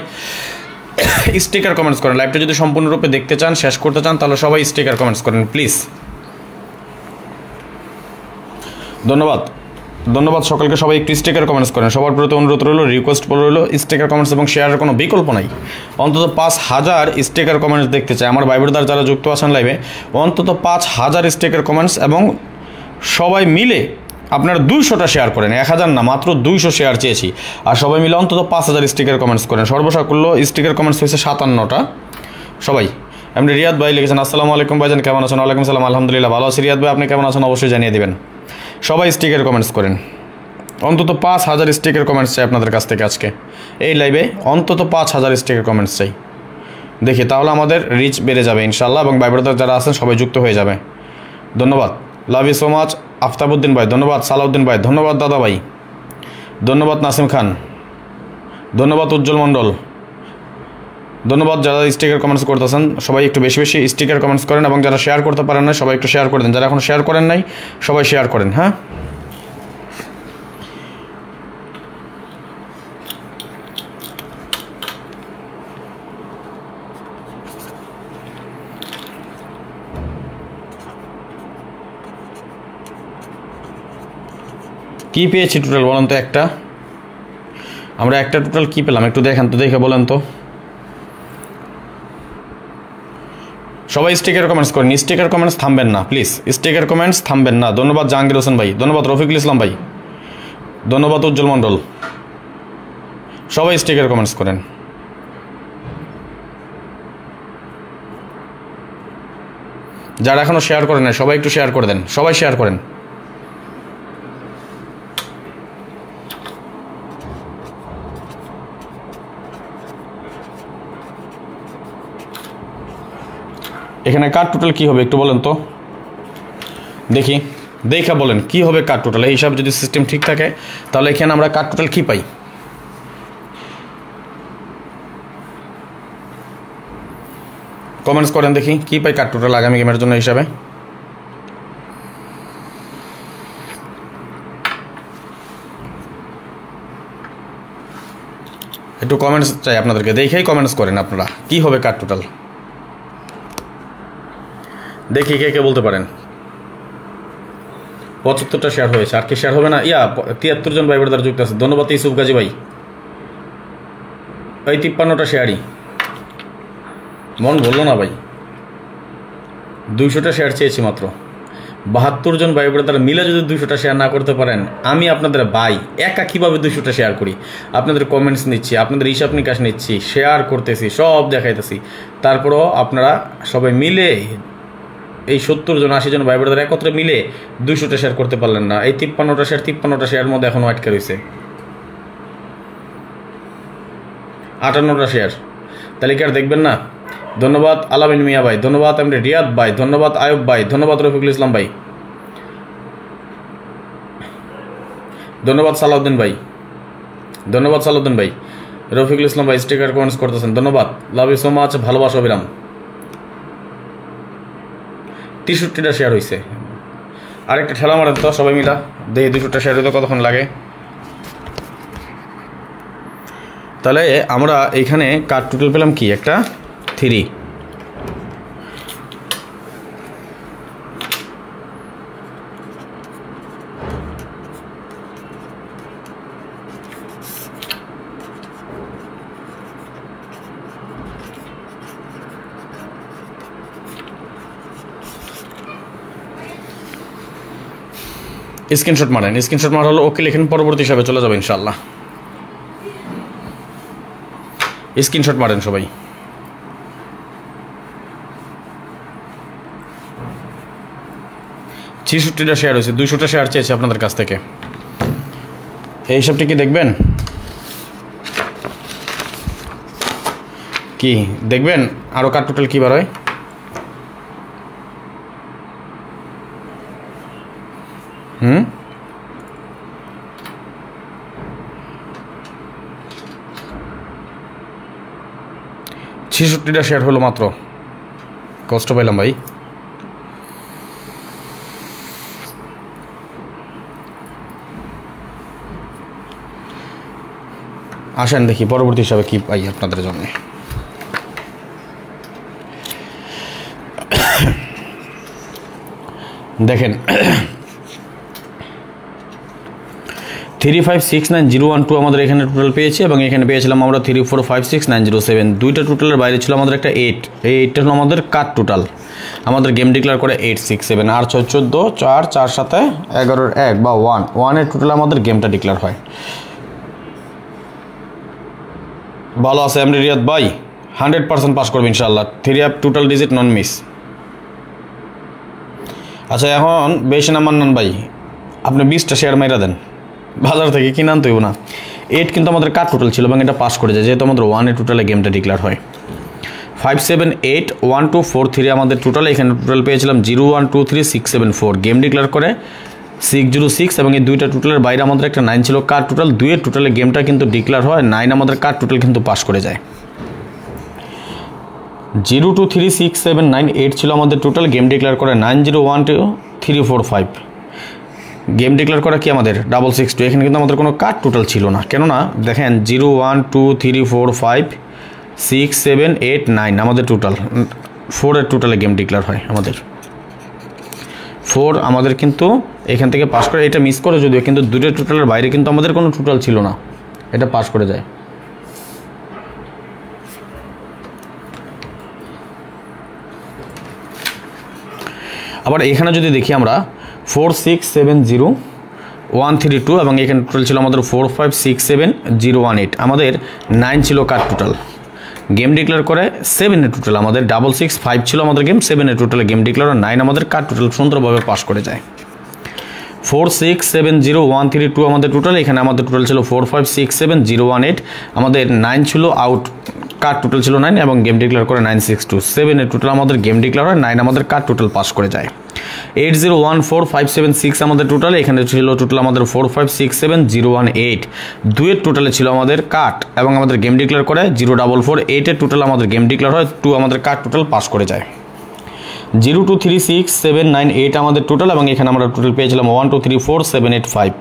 স্টিকার কমেন্টস করেন। লাইভটা যদি সম্পূর্ণরূপে দেখতে চান, শেষ করতে চান, তাহলে সবাই স্টিকার কমেন্টস করেন প্লিজ। ধন্যবাদ সকলকে, সবাই একটু স্টিকার কমেন্টস করেন। সবার প্রতি অনুরোধ রইল, রিকোয়েস্ট রইল, স্টিকার কমেন্টস এবং শেয়ারের কোনো বিকল্প নাই। অন্তত 5000 স্টিকার কমেন্টস দেখতে চাই আমার ভাই ব্রাদার যারা যুক্ত আছেন লাইভে, অন্তত 5000 স্টিকার কমেন্টস, এবং সবাই মিলে আপনারা 200টা শেয়ার করেন, 1000 না, মাত্র 200 শেয়ার চেয়েছি, আর সবাই মিলে অন্তত 5000 স্টিকার কমেন্টস করেন। সর্বসাকুল্য স্টিকার কমেন্টস হয়েছে 57টা। সবাই, আপনি রিয়াদ ভাই লিখেছেন, আসসালামু আলাইকুম ভাইজান, কেমন আছেন? ওয়ালাইকুম সালাম, আলহামদুলিল্লাহ ভালো আছি। রিয়াদ ভাই আপনি কেমন আছেন অবশ্যই জানিয়ে দেবেন। সবাই স্টিকার কমেন্টস করেন, অন্তত 5000 স্টিকার কমেন্টস চাই আপনাদের কাছ থেকে আজকে এই লাইভে, অন্তত 5000 স্টিকার কমেন্টস চাই, দেখি তাহলে আমাদের রিচ বেড়ে যাবে ইনশাল্লাহ, এবং ভাই ব্রাদার যারা আছেন সবাই যুক্ত হয়ে যাবে। ধন্যবাদ, love you so much. Aftabuddin ভাই ধন্যবাদ, সালাউদ্দিন ভাই ধন্যবাদ, দাদা ভাই ধন্যবাদ, নাসিম খান ধন্যবাদ, উজ্জ্বল মণ্ডল ধন্যবাদ। যারা স্টিকার কমেন্টস করতেছেন সবাই একটু বেশি বেশি স্টিকার কমেন্টস করেন, এবং যারা শেয়ার করতে পারেন না সবাই একটু শেয়ার করে দেন, যারা এখন শেয়ার করেন নাই সবাই শেয়ার করেন। হ্যাঁ, কী পেয়েছি টোটাল বলেন তো? আমরা একটা টোটাল কী পেলাম একটু দেখেন তো, দেখে বলেন তো। সবাই স্টিকার কমেন্টস করেন, স্টিকার কমেন্টস থামবেন না প্লিজ, স্টিকার কমেন্টস থামবেন না। ধন্যবাদ জাহাঙ্গীর হোসেন ভাই, ধন্যবাদ রফিকুল ইসলাম ভাই, ধন্যবাদ উজ্জ্বল মণ্ডল, সবাই স্টিকার কমেন্টস করেন। যারা এখনও শেয়ার করেন না সবাই একটু শেয়ার করে দেন, সবাই শেয়ার করেন। এখানে কার টোটাল কী হবে একটু বলেন তো, দেখি দেখা বলেন কী হবে কার টোটাল। এই হিসাবে যদি সিস্টেম ঠিক থাকে তাহলে এখানে আমরা কার টোটাল কী পাই? কমেন্টস করেন দেখি কী পাই কার টোটাল আগামী গেমের জন্য হিসাবে। একটু কমেন্টস চাই আপনাদেরকে, দেখেই কমেন্টস করেন আপনারা কী হবে কার টোটাল, দেখি কে কে বলতে পারেন। 75টা শেয়ার হয়েছে, আর কি শেয়ার হবে না? 73 জন ভাই বোনেরা যুক্ত আছে, ধন্যবাদ ইউসুফ গাজী ভাই। এই 53টা শেয়ারই মন বললো না ভাই, 200টা শেয়ার চেয়েছি মাত্র। 72 জন ভাই বোনেরা মিলে যদি 200টা শেয়ার না করতে পারেন, আমি আপনাদের ভাই একা কীভাবে 200টা শেয়ার করি? আপনাদের কমেন্টস নিচ্ছি, আপনাদের হিসাব নিকাশ নিচ্ছি, শেয়ার করতেছি, সব দেখাইতেছি, তারপরও আপনারা সবাই মিলে এই 70 জন 80 জন ভাই বোনেরা একত্রে মিলে 200টা শেয়ার করতে পারলেন না। এই 53টা শেয়ার মধ্যে এখনও আটকে রয়েছে 58টা শেয়ার, তাহলে কি আর দেখবেন না? ধন্যবাদ আলামিন মিয়া ভাই, ধন্যবাদ এমনি রিয়াদ ভাই, ধন্যবাদ আয়ুব ভাই, ধন্যবাদ রফিকুল ইসলাম ভাই, ধন্যবাদ সালাউদ্দিন ভাই, ধন্যবাদ সালাউদ্দিন ভাই, রফিকুল ইসলাম ভাই স্টিকার কমেন্টস করতেছেন, ধন্যবাদ, লাভ ইউ সো মাচ, ভালোবাসা অবিরাম। 63টা শেয়ার হয়েছে, আরেকটা ঠেলা মারেন তো সবাই মিলা, দেখি 200টা শেয়ার হইতে কতক্ষণ লাগে। তাহলে আমরা এইখানে কার টোটাল পেলাম কি? একটা 3। স্ক্রিনশট মারেন, স্ক্রিনশট মারা হলো ওকে লিখেন, পরবর্তী হিসাবে চলে যাবে ইনশাআল্লাহ। স্ক্রিনশট মারেন সবাই। ছিষট্টিটা শেয়ার হয়েছে, 200টা শেয়ার চেয়েছে আপনাদের কাছ থেকে, এই হিসাবটি কি দেখবেন? কি দেখবেন আরও কার টোটাল কী বার হয়? হুম, 66টা শেয়ার হলো মাত্র, কষ্ট পাইলাম ভাই। আসেন দেখি পরবর্তী হিসাবে কি পাই আপনাদের জন্য। দেখেন 3569,012 আমাদের এখানে টোটাল পেয়েছি, এবং এখানে পেয়েছিলাম আমরা 3456,907। দুইটা টোটালের বাইরে ছিল আমাদের একটা 8, এই 8টা হলো আমাদের কাট টোটাল। আমাদের গেম ডিক্লেয়ার করে 867, আর 6 14 4 4 7 11 1 বা 1 এর টোটাল আমাদের গেমটা ডিক্লেয়ার হয়। ভালো আছে এমনি রিয়াদ ভাই, 100% পাস করবে ইনশাআল্লাহ। 3 অ্যাপ টোটাল ডিজিট নন মিস। আচ্ছা এখন বেশি নাম্বার নেন ভাই, আপনি 20টা শেয়ার মাইরা দেন, বাজার থেকে কিনে আনতে হইব না। 8 কিন্তু আমাদের কাট টোটাল ছিল এবং এটা পাস করে যায়, যেহেতু আমাদের 1 এর টোটালে গেমটা ডিক্লেয়ার হয়। 578124 আমাদের টোটাল, এখানে টোটাল পেয়েছিলাম 0123674, গেম ডিক্লেয়ার করে 606, এবং এই দুইটা টোটালের বাইরে আমাদের একটা 9 ছিল কার টোটাল। 2 এর টোটালে গেমটা কিন্তু ডিক্লেয়ার হয়, 9 আমাদের কার টোটাল কিন্তু পাস করে যায়। 0236798 ছিল আমাদের টোটাল, গেম ডিক্লেয়ার করে 90123445, গেম ডিক্লেয়ার করা কি আমাদের 662। এখানে কিন্তু আমাদের কোনো কাট টোটাল ছিল না, কেননা দেখেন 012345678 আমাদের টোটাল, 4 এর টোটালে গেম ডিক্লেয়ার হয় আমাদের। 4 আমাদের কিন্তু এখান থেকে পাস করে, এটা মিস করে যদিও, কিন্তু দুটো টোটালের বাইরে কিন্তু আমাদের কোনো টোটাল ছিল না, এটা পাস করে যায়। আবার এখানে যদি দেখি আমরা 4670132, এবং এখানে টোটাল ছিল আমাদের 4567018, আমাদের 9 ছিল কাট টোটাল। গেম ডিক্লেয়ার করে 7 এর টোটাল, আমাদের 665 ছিল আমাদের গেম, 7 এর টোটালে গেম ডিক্লেয়ার 9 আমাদের কাট টোটাল সুন্দরভাবে পাস করে যায়। 4670132 আমাদের টোটাল, এখানে আমাদের টোটাল ছিল 4567018, আমাদের 9 ছিল আউট কার্ড টোটাল ছিল 9 এবং গেম ডিক্লেয়ার করে 962 7 এর টোটাল আমাদের গেম ডিক্লেয়ার হয় 9 আমাদের কার্ড টোটাল পাস করে যায় 8014576 আমাদের টোটাল এখানে ছিল টোটাল আমাদের 4567018 2 এর টোটালে ছিল আমাদের কার্ড এবং আমাদের গেম ডিক্লেয়ার করে 0448 এর টোটাল আমাদের গেম ডিক্লেয়ার হয় 2 আমাদের কার্ড টোটাল পাস করে যায় 0236798 আমাদের টোটাল এবং এখানে আমরা টোটাল পেয়েছিলাম 1234785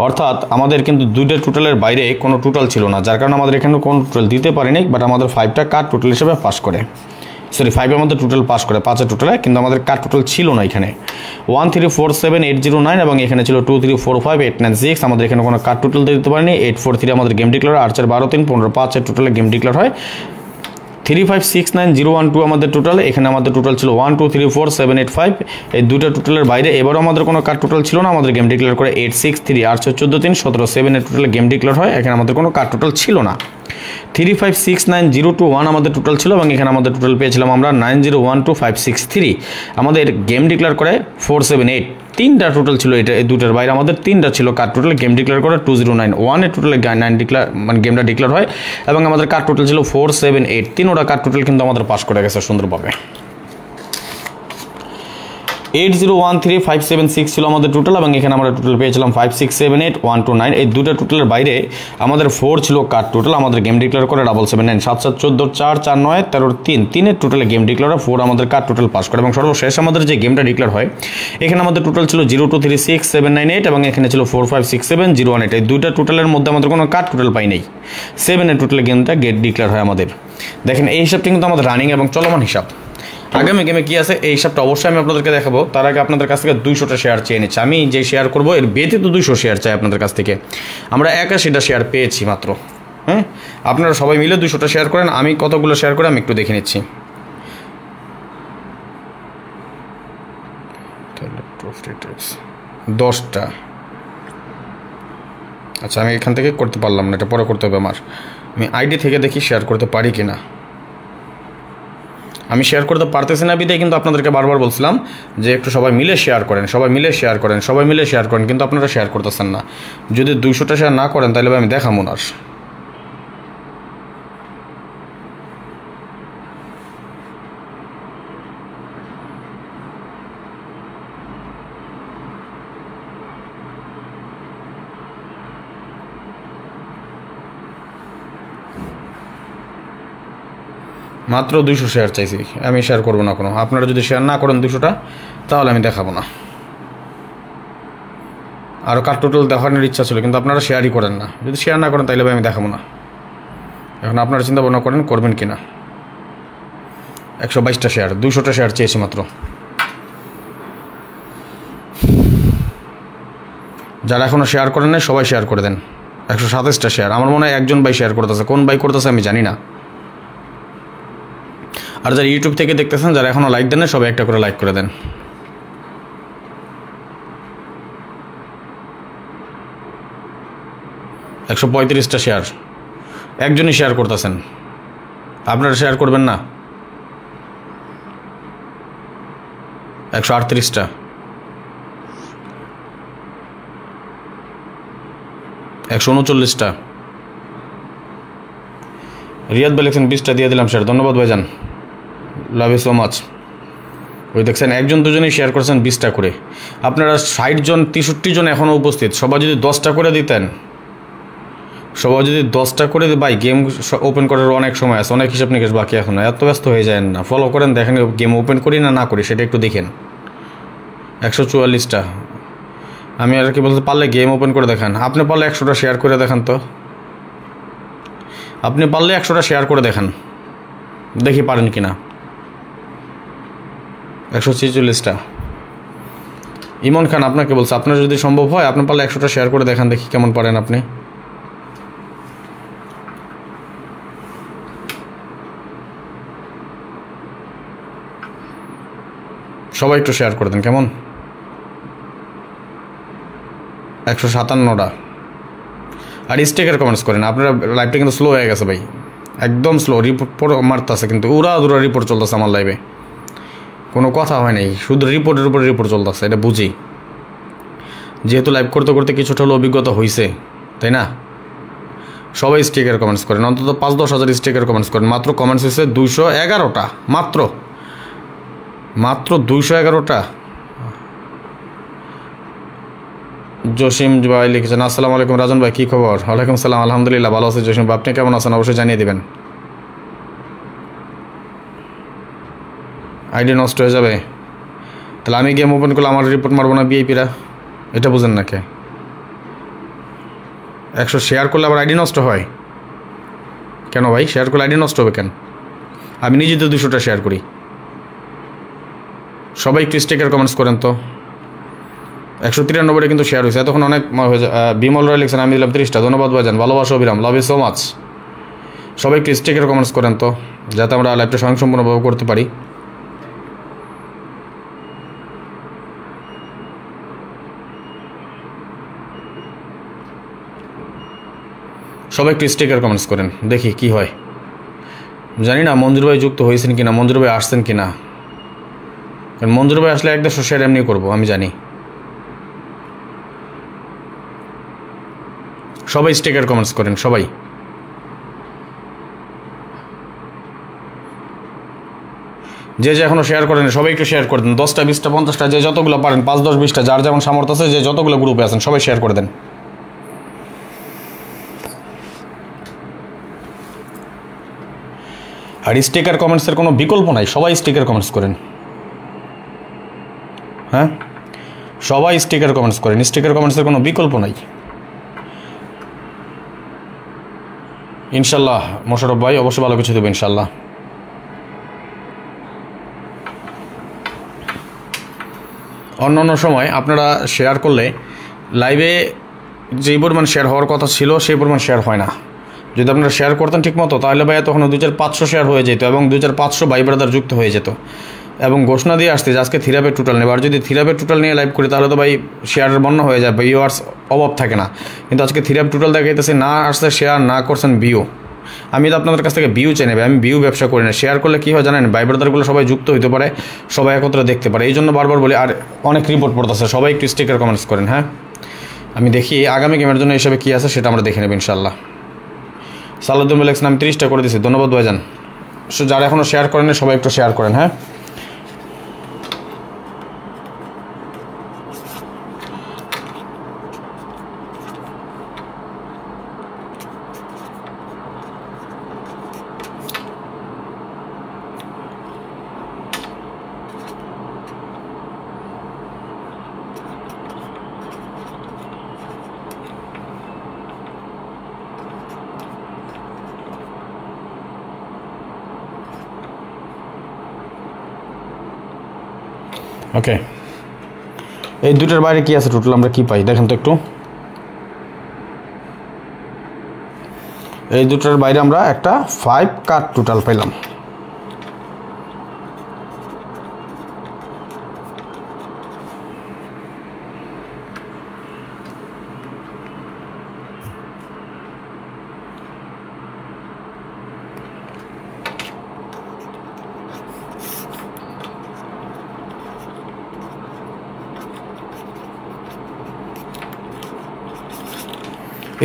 অর্থাৎ আমাদের কিন্তু দুইটা টোটালের বাইরে কোনো টোটাল ছিল না যার কারণে আমাদের এখানে কোনো টোটাল দিতে পারিনি বাট আমাদের 5টা কার্ড টোটাল হিসেবে পাস করে সরি 5 এর মধ্যে টোটাল পাস করে 5 এর টোটালে কিন্তু আমাদের কার্ড টোটাল ছিল না এখানে 1347809 এবং এখানে ছিল 2345896 আমাদের এখানে কোনো কার্ড টোটাল দিতে পারিনি 843 আমাদের গেম ডিক্লেয়ার আর্চার 12 3 15 5 এর টোটালে গেম ডিক্লেয়ার হয় 3569012 আমাদের টোটাল এখানে আমাদের টোটাল ছিল 1234785 এই দুটো টোটালের বাইরে এবারও আমাদের কোনো কার্ড টোটাল ছিল না আমাদের গেম ডিক্লেয়ার করে 863 814 17 7 এর টোটালে গেম ডিক্লেয়ার হয় এখানে আমাদের কোনো কার্ড টোটাল ছিল না 3569021 আমাদের টোটাল ছিল এবং এখানে আমাদের টোটাল পেয়েছিলাম আমরা 9012563 আমাদের গেম ডিক্লেয়ার করে 478 তিনটা টোটাল ছিল এটা এই দুটার বাইরে আমাদের তিনটা ছিল কার্ড টোটাল গেম ডিক্লেয়ার করে 2091 এর টোটালে 9 ডিক্লেয়ার মানে গেমটা ডিক্লেয়ার হয় এবং আমাদের কার্ড টোটাল ছিল 478 তিনটা কার্ড টোটাল কিন্তু আমাদের পাস করে গেছে সুন্দরভাবে 8013576 ছিল আমাদের টোটাল এবং এখানে আমরা টোটাল পেয়েছিলাম 5678129 এই দুটো টোটালের বাইরে আমাদের 4 ছিল কার্ড টোটাল আমাদের গেম ডিক্লেয়ার করে 779 7714 4 4 9 13 3 3 এর টোটালে গেম ডিক্লেয়ার 4 আমাদের কার্ড টোটাল পাস করে এবং সর্বশেষ আমাদের যে গেমটা ডিক্লেয়ার হয় এখানে আমাদের টোটাল ছিল 0236798 এবং এখানে ছিল 4567018 এই দুটো টোটালের মধ্যে আমাদের কোনো কার্ড টোটাল পাই নাই 7 এর টোটালে গেমটা গেট ডিক্লেয়ার হয় আমাদের দেখেন এই হিসাবটা কিন্তু আমাদের রানিং এবং চলমান হিসাব আগামী গেমে কি আছে এই হিসাবটা অবশ্যই আমি আপনাদেরকে দেখাবো তার আগে আপনাদের কাছ থেকে 200টা শেয়ার চেয়ে নিচ্ছি আমি যে শেয়ার করবো এর ব্যতীত 200 শেয়ার চাই আপনাদের কাছ থেকে আমরা 81টা শেয়ার পেয়েছি মাত্র হ্যাঁ আপনারা সবাই মিলে 200টা শেয়ার করেন আমি কতগুলো শেয়ার করে আমি একটু দেখে নিচ্ছি 10টা আচ্ছা আমি এখান থেকে করতে পারলাম না এটা পরে করতে হবে আমার আমি আইডি থেকে দেখি শেয়ার করতে পারি কিনা আমি শেয়ার করতে পারতেছি না বিদায় কিন্তু আপনাদেরকে বারবার বলছিলাম যে একটু সবাই মিলে শেয়ার করেন সবাই মিলে শেয়ার করেন সবাই মিলে শেয়ার করেন কিন্তু আপনারা শেয়ার করতেছেন না যদি 200টা শেয়ার না করেন তাহলে আমি দেখাবো না মাত্র 200 শেয়ার চাইছি আমি শেয়ার করবো না কোনো আপনারা যদি শেয়ার না করেন 200টা তাহলে আমি দেখাবো না আরও কার টোটাল দেখানোর ইচ্ছা ছিল কিন্তু আপনারা শেয়ারই করেন না যদি শেয়ার না করেন তাহলে আমি দেখাবো না এখন আপনারা চিন্তা ভাবনা করেন করবেন কিনা 122টা শেয়ার 200টা শেয়ার চেয়েছি মাত্র যারা এখনও শেয়ার করেন না সবাই শেয়ার করে দেন 127টা শেয়ার আমার মনে হয় একজন ভাই শেয়ার করতেছে কোন ভাই করতেছে আমি জানি না আর যারা ইউটিউব থেকে দেখতেছেন যারা এখনও লাইক দেন না সবাই একটা করে লাইক করে দেন 135টা শেয়ার একজনই শেয়ার করতেছেন আপনারা শেয়ার করবেন না 138টা 139টা রিয়াদ ভাই লিখছেন 20টা দিয়ে দিলাম শেয়ার ধন্যবাদ ভাইজান লাভ ইউ সো মাচ ওই দেখছেন একজন দুজনেই শেয়ার করেছেন 20টা করে আপনারা 60 জন 63 জন এখনও উপস্থিত সবাই যদি 10টা করে দিতেন সবাই যদি 10টা করে ভাই গেম ওপেন করার অনেক সময় আছে অনেক হিসাব নিকেশ বাকি এখন এত ব্যস্ত হয়ে যায় না ফলো করেন দেখেন গেম ওপেন করি না করি সেটা একটু দেখেন 144টা আমি আর কি বলতে পারলে গেম ওপেন করে দেখান আপনি পারলে 100টা শেয়ার করে দেখান তো আপনি পারলে 100টা শেয়ার করে দেখান দেখি পারেন কিনা 146টা ইমন খান আপনাকে বলছে আপনার যদি সম্ভব হয় আপনি পারলে 100টা শেয়ার করে দেখান দেখি কেমন পারেন আপনি সবাই একটু শেয়ার করে দেন কেমন 157টা আর স্টেকের কমেন্টস করেন আপনারা লাইভটা কিন্তু স্লো হয়ে গেছে ভাই একদম স্লো রিপোর্ট মারতেছে কিন্তু উড়া দুরা রিপোর্ট চলতেছে আমার লাইভে কোনো কথা হয় নাই শুধু রিপোর্টের উপরে রিপোর্ট চলতেছে এটা বুঝি যেহেতু লাইভ করতে করতে কিছুটা হলো অভিজ্ঞতা হয়েছে তাই না সবাই স্টিকার কমেন্টস করেন, অন্তত 5-10 হাজার স্টিকার কমেন্টস করেন। মাত্র কমেন্টস হয়েছে 211টা, মাত্র 211টা। জসিম ভাই লিখেছেন, আসসালামু আলাইকুম রাজন ভাই, কী খবর? ওয়ালাইকুম সালাম, আলহামদুলিল্লাহ ভালো আছি জসিম ভাই, আপনি কেমন আছেন? অবশ্যই জানিয়ে দেবেন। আইডি নষ্ট হয়ে যাবে, তাহলে আমি গেম ওপেন করলে আমার রিপোর্ট মারবো না ভিআইপিরা? এটা বুঝেন না কে? 100 শেয়ার করলে আবার আইডি নষ্ট হয় কেন ভাই? শেয়ার করলে আইডি নষ্ট হবে কেন? আমি নিজে তো 200টা শেয়ার করি। সবাই একটু স্টিকার কমেন্টস করেন তো। 193টা কিন্তু শেয়ার হয়েছে, এতক্ষণ অনেক হয়ে যায়। বিমল রায় লিখছেন, আমি দিলাম 30টা, ধন্যবাদ ভাইজান, ভালোবাসা অবিরাম, লাভ ইউ সো মাচ। সবাই একটু স্টিকার কমেন্টস করেন তো, যাতে আমরা লাইভটা স্বয়ংসম্পূর্ণভাবে করতে পারি। সবাই একটু স্টিকার কমেন্টস করেন, দেখি কি হয়। জানি না মঞ্জুর ভাই যুক্ত হয়েছেন কিনা, মঞ্জুর ভাই আসছেন কিনা, কারণ মঞ্জুর ভাই আসলে 150 শেয়ার এমনি করবো, আমি জানি। সবাই স্টিকার কমেন্টস করেন, সবাই। যে এখনো শেয়ার করেন সবাই একটু শেয়ার করে দেন, 10টা 20টা 50টা, যে যতগুলো পারেন, 5 10 20টা, যার যেমন সামর্থ্য আছে, যে যতগুলো গ্রুপে আছেন সবাই শেয়ার করে দেন। আর স্টিকার কমেন্টসের কোনো বিকল্প নাই, সবাই স্টিকার কমেন্টস করেন। হ্যাঁ, সবাই স্টিকার কমেন্টস করেন, স্টিকার কমেন্টসের কোনো বিকল্প নাই। ইনশাল্লাহ মোশারফ ভাই অবশ্যই ভালো কিছু দেবে ইনশাল্লাহ। অন্য সময় আপনারা শেয়ার করলে লাইভে যেই পরিমাণ শেয়ার হওয়ার কথা ছিল সেই পরিমাণ শেয়ার হয় না। যদি আপনারা শেয়ার করতেন ঠিক মতো, তাহলে ভাই তখন 2500 শেয়ার হয়ে যেত এবং 2500 ভাই ব্রাদার যুক্ত হয়ে যেত, এবং ঘোষণা দিয়ে আসতে যে আজকে থিরাপের টোটাল নেবে। আর যদি থিরাপের টোটাল নিয়ে লাইভ করি তাহলে তো ভাই শেয়ারের বন্যা হয়ে যায়, ভিউয়ার্স অভাব থাকে না। কিন্তু আজকে থিরাপ টোটাল দেখাইতেছে, না আসছে শেয়ার, না করছেন ভিউ। আমি তো আপনাদের কাছ থেকে ভিউ চাই নেবে, আমি ভিউ ব্যবসা করি না। শেয়ার করলে কী হয় জানেন, ভাই ব্রাদারগুলো সবাই যুক্ত হইতে পারে, সবাই একত্রে দেখতে পারে, এই জন্য বারবার বলি। আর অনেক রিপোর্ট পড়তেছে, সবাই একটু স্টিকার কমেন্টস করেন। হ্যাঁ, আমি দেখি আগামী গেমের জন্য হিসাবে কী আছে সেটা আমরা দেখে নেব ইনশাল্লাহ। সালাউদ্দিন বলেছেন, আমি 30টা করে দিচ্ছি, ধন্যবাদ ভাইজান। যারা এখনও শেয়ার করেন সবাই একটু শেয়ার করেন। হ্যাঁ, ওকে, এই দুটোর বাইরে কি আছে টোটাল, আমরা কি পাই দেখেন তো একটু। এই দুটোর বাইরে আমরা একটা 5 কার্ড টোটাল পাইলাম।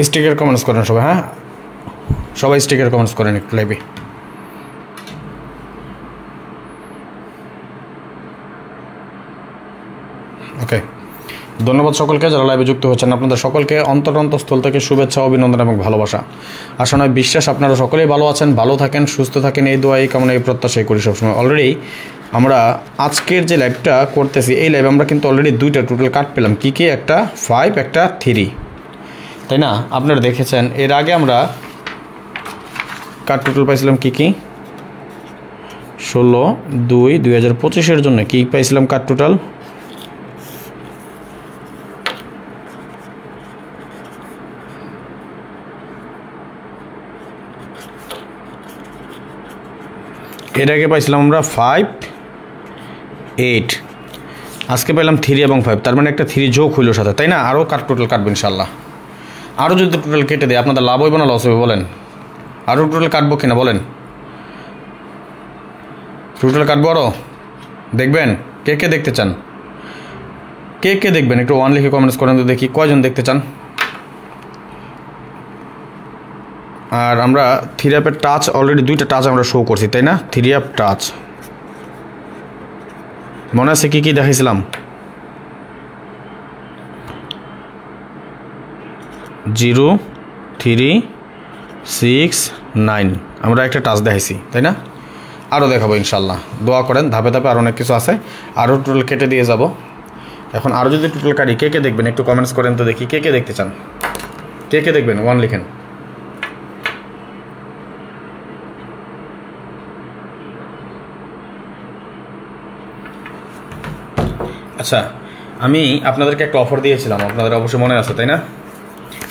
স্টিকার কমেন্টস করেন সবাই। হ্যাঁ, সবাই স্টিকার কমেন্টস করেন একটু লাইভে। ওকে, ধন্যবাদ সকলকে যারা লাইভে যুক্ত হচ্ছেন। আপনাদের সকলকে অন্তরস্থল থেকে শুভেচ্ছা, অভিনন্দন এবং ভালোবাসা। আশা নয় বিশ্বাস আপনারা সকলেই ভালো আছেন, ভালো থাকেন, সুস্থ থাকেন, এই দোয়া এই কামনা এই প্রত্যাশাই করি সবসময়। অলরেডি আমরা আজকের যে লাইভটা করতেছি, এই লাইভে আমরা কিন্তু অলরেডি 2টা টোটাল কার্ড পেলাম। কী কী? একটা 5, একটা 3, তাই না? আপনারা দেখেছেন এর আগে আমরা কার্ড টোটাল পাইছিলাম কী কী? 16/2/2025 জন্য কী পাইছিলাম কার্ড টোটাল? এর আগে পাইছিলাম আমরা 5, 8, আজকে পেলাম 3 এবং 5, তার মানে একটা 3 যোগ হইল সাথে, তাই না? আরও কার্ড টোটাল কাটবেন ইনশাল্লাহ। আরও যদি টোটাল কেটে দেয় আপনাদের লাভ হইব না লস হবে বলেন? আরও টোটাল কাটবো কিনা বলেন? টোটাল কাটবো আরও? দেখবেন? কে কে দেখতে চান? কে কে দেখবেন? একটু 1 লিখে কমেন্টস করেন তো দেখি কয়জন দেখতে চান। আর আমরা থ্রি অ্যাপের টাচ অলরেডি 2টা টাচ আমরা শো করছি, তাই না? থ্রি অ্যাপ টাচ মনে আছে কী কী দেখাইছিলাম? 0 3 6 9 আমরা একটা টাচ দেখাইছি, তাই না? আরও দেখাবো ইনশাল্লাহ, দোয়া করেন। ধাপে ধাপে আরও অনেক কিছু আছে, আরও টোটাল কেটে দিয়ে যাব। এখন আরও যদি টোটাল কাটি, কে কে দেখবেন একটু কমেন্টস করেন তো দেখি, কে কে দেখতে চান, কে কে দেখবেন 1 লিখেন। আচ্ছা, আমি আপনাদেরকে একটা অফার দিয়েছিলাম, আপনাদের অবশ্যই মনে আছে, তাই না?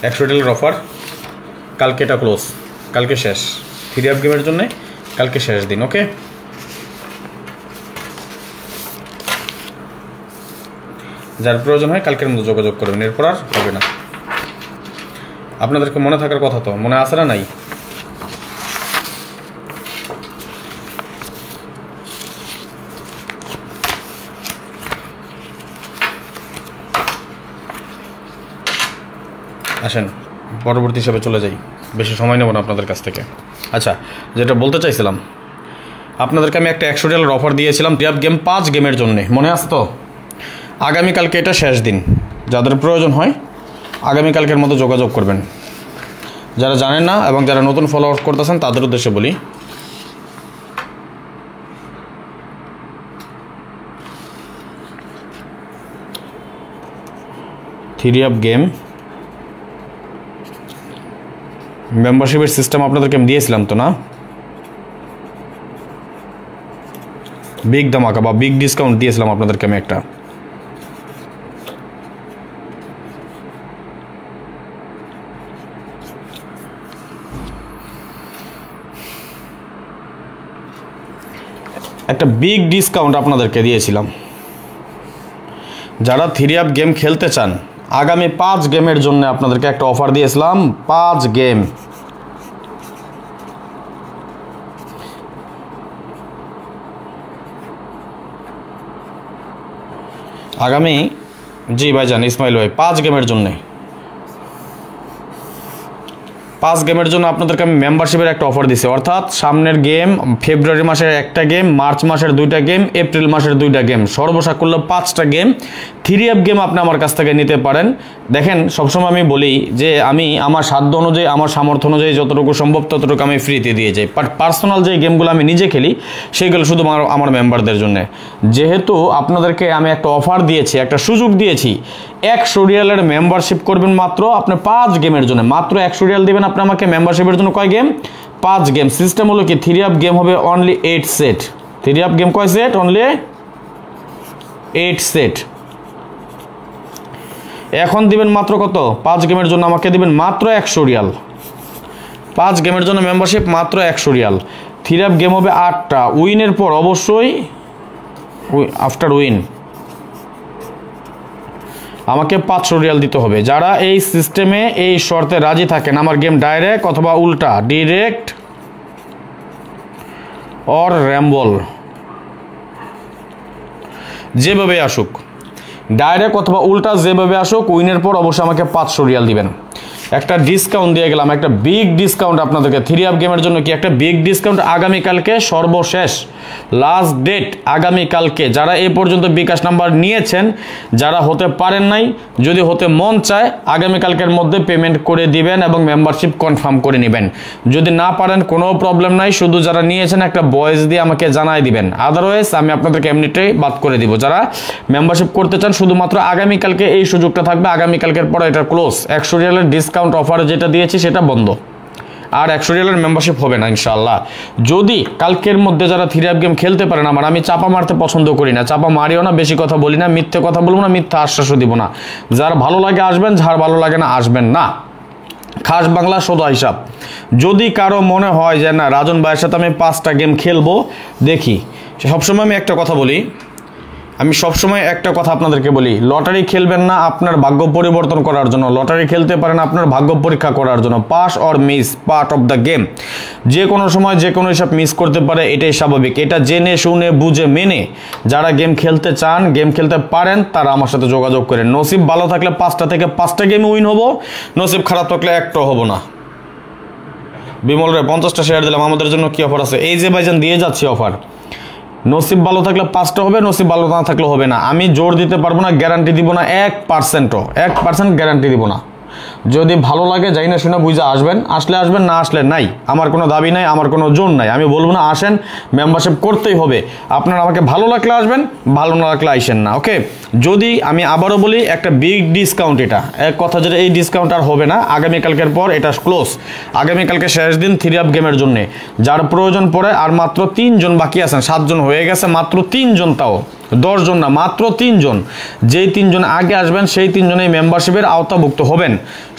100 রিয়ালের অফার, কালকে এটা ক্লোজ, কালকে শেষ। থ্রি অ্যাপ গেমের জন্য কালকে শেষ দিন, ওকে? যার প্রয়োজন হয় কালকের মধ্যে যোগাযোগ করবেন, এরপর আর হবে না। আপনাদেরকে মনে থাকার কথা তো, মনে আছে না নাই? আসেন পরবর্তী হিসাবে চলে যাই, বেশি সময় নেব না আপনাদের কাছ থেকে। আচ্ছা, যেটা বলতে চাইছিলাম, আপনাদেরকে আমি একটা 100 রিয়ালের অফার দিয়েছিলাম থ্রি অ্যাপ গেম 5 গেমের জন্যে, মনে আছে তো? আগামীকালকে এটা শেষ দিন, যাদের প্রয়োজন হয় আগামীকালকের মতো যোগাযোগ করবেন। যারা জানেন না এবং যারা নতুন ফলোয়ার করতেছেন তাদের উদ্দেশ্যে বলি, থ্রি অ্যাপ গেম মেম্বারশিপের সিস্টেম আপনাদেরকে আমি দিয়েছিলাম তো, না? বিগ ধামাকা বা বিগ ডিসকাউন্ট দিয়েছিলাম আপনাদেরকে আমি একটা। বিগ ডিসকাউন্ট আপনাদেরকে দিয়েছিলাম। যারা থ্রি অ্যাপ গেম খেলতে চান, আগামী 5 গেমের জন্য আপনাদেরকে একটা অফার দিয়েছিলাম, 5 গেম। আগামী, জি ভাইজান ইসমাইল ভাই, 5 গেমের জন্যে, 5 গেমের জন্য আপনাদেরকে আমি মেম্বারশিপের একটা অফার দিছি। অর্থাৎ সামনের গেম ফেব্রুয়ারি মাসের একটা গেম, মার্চ মাসের 2টা গেম, এপ্রিল মাসের 2টা গেম, সর্বসাকুল্য 5টা গেম থ্রি অ্যাপ গেম আপনি আমার কাছ থেকে নিতে পারেন। দেখেন, সবসময় আমি বলি যে আমি আমার সাধ্য অনুযায়ী, আমার সামর্থ্য অনুযায়ী যতটুকু সম্ভব ততটুকু আমি ফ্রিতে দিয়ে যাই। বাট পার্সোনাল যে গেমগুলো আমি নিজে খেলি সেইগুলো শুধু আমার মেম্বারদের জন্য। যেহেতু আপনাদেরকে আমি একটা অফার দিয়েছি, একটা সুযোগ দিয়েছি, 100 রিয়ালের মেম্বারশিপ করবেন মাত্র আপনি 5 গেমের জন্য, মাত্র 100 রিয়াল দেবেন আপনি আমাকে মেম্বারশিপের জন্য। কয় গেম? 5 গেম। সিস্টেম হলো কি, থ্রি অ্যাপ গেম হবে only 8 set. Three app game কয় সেট? Only 8 set. এখন দিবেন মাত্র কত? 5 গেমের জন্য আমাকে দিবেন মাত্র 100 রিয়াল। 5 গেমের জন্য মেম্বারশিপ মাত্র 100 রিয়াল। থ্রি অ্যাপ গেম হবে 8টা। উইনের পর অবশ্যই, আফটার উইন আমাকে 500 রিয়াল দিতে হবে। যারা এই সিস্টেমে এই শর্তে রাজি থাকেন, আমার গেম ডাইরেক্ট অথবা উল্টা, ডিরেক্ট অর র্যাম্বল, যেভাবে আসুক, ডাইরেক্ট অথবা উল্টা যেভাবে আসুক, উইনের পর অবশ্যই আমাকে 500 রিয়াল দিবেন। একটা ডিসকাউন্ট দিয়ে গেলাম, একটা বিগ ডিসকাউন্ট আপনাদেরকে থ্রি অ্যাপ গেমের জন্য। কি একটা বিগ ডিসকাউন্ট? আগামীকালকে সর্বশেষ লাস্ট ডেট আগামীকালকে। যারা এই পর্যন্ত বিকাশ নাম্বার নিয়েছেন, যারা হতে পারেন নাই, যদি হতে মন চায় আগামীকালকের মধ্যে পেমেন্ট করে দিবেন এবং মেম্বারশিপ কনফার্ম করে নেবেন। যদি না পারেন কোনো প্রবলেম নাই, শুধু যারা নিয়েছেন একটা ভয়েস দিয়ে আমাকে জানাই দিবেন, আদারওয়াইজ আমি আপনাদেরকে এমনিতেই বাদ করে দিব। যারা মেম্বারশিপ করতে চান শুধুমাত্র আগামীকালকে এই সুযোগটা থাকবে, আগামীকালকের পরে এটা ক্লোজ। 100 রিয়ালের ডিসকাউন্ট অফার যেটা দিয়েছি সেটা বন্ধ, আর 100 রিয়ালের মেম্বারশিপ হবে না ইনশাআল্লাহ। যদি কালকের মধ্যে যারা থ্রি অ্যাপ গেম খেলতে পারেন, আমি চাপা মারতে পছন্দ করি না, চাপা মারিও না, বেশি কথা বলি না, মিথ্যে কথা বলবো না, মিথ্যা আশ্বাসও দিব না। যার ভালো লাগে আসবেন, যার ভালো লাগে না আসবেন না। খাস বাংলা সোজা হিসাব। যদি কারো মনে হয় যে না রাজন ভাইয়ের সাথে আমি 5টা গেম খেলবো, দেখি, সবসময় আমি একটা কথা বলি, আপনাদেরকে বলি, লটারি খেলবেন না আপনার ভাগ্য পরিবর্তন করার জন্য, লটারি খেলতে পারেন আপনার ভাগ্য পরীক্ষা করার জন্য। Pass or miss, part of the game. যে কোনো সময় যে কোনো হিসাব মিস করতে পারে, এটাই স্বাভাবিক। এটা জেনে শুনে বুঝে মেনে যারা গেম খেলতে চান, গেম খেলতে পারেন, তারা আমার সাথে যোগাযোগ করেন। নসিব ভালো থাকলে 5টা থেকে 5টা গেমে উইন হবো, নসিব খারাপ থাকলে একটাও হবো না। বিমল রে 50টা শেয়ার দিলাম। আমাদের জন্য কি অফার আছে? এই যে ভাইজান দিয়ে যাচ্ছি অফার, নসিব ভালো থাকলে 5টা হবে, নসিব ভালো না থাকলে হবে না। আমি জোর দিতে পারবো না, গ্যারান্টি দিব না 1% গ্যারান্টি দিব না। যদি ভালো লাগে যাই না শুনে বুঝে আসবেন, আসলে আসবেন, না আসলে নাই। আমার কোনো দাবি নাই, আমার কোনো জোর নাই। আমি বলবো না আসেন, মেম্বারশিপ করতেই হবে। আপনার আমাকে ভালো লাগলে আসবেন, ভালো না লাগলে আইসেন না। ওকে, যদি আমি আবারও বলি একটা বিগ ডিসকাউন্ট, এটা এক কথা যেটা এই ডিসকাউন্ট আর হবে না। আগামীকালকের পর এটা ক্লোজ। আগামীকালকে শেষ দিন 3 গেমের জন্য। যার প্রয়োজন পড়ে আর মাত্র 3 জন বাকি আছেন, 7 জন হয়ে গেছে, মাত্র 3 জন, তাও 10 জন না, মাত্র 3 জন। যেই 3 জন আগে আসবেন সেই 3 জনেই মেম্বারশিপের আওতাভুক্ত হবেন।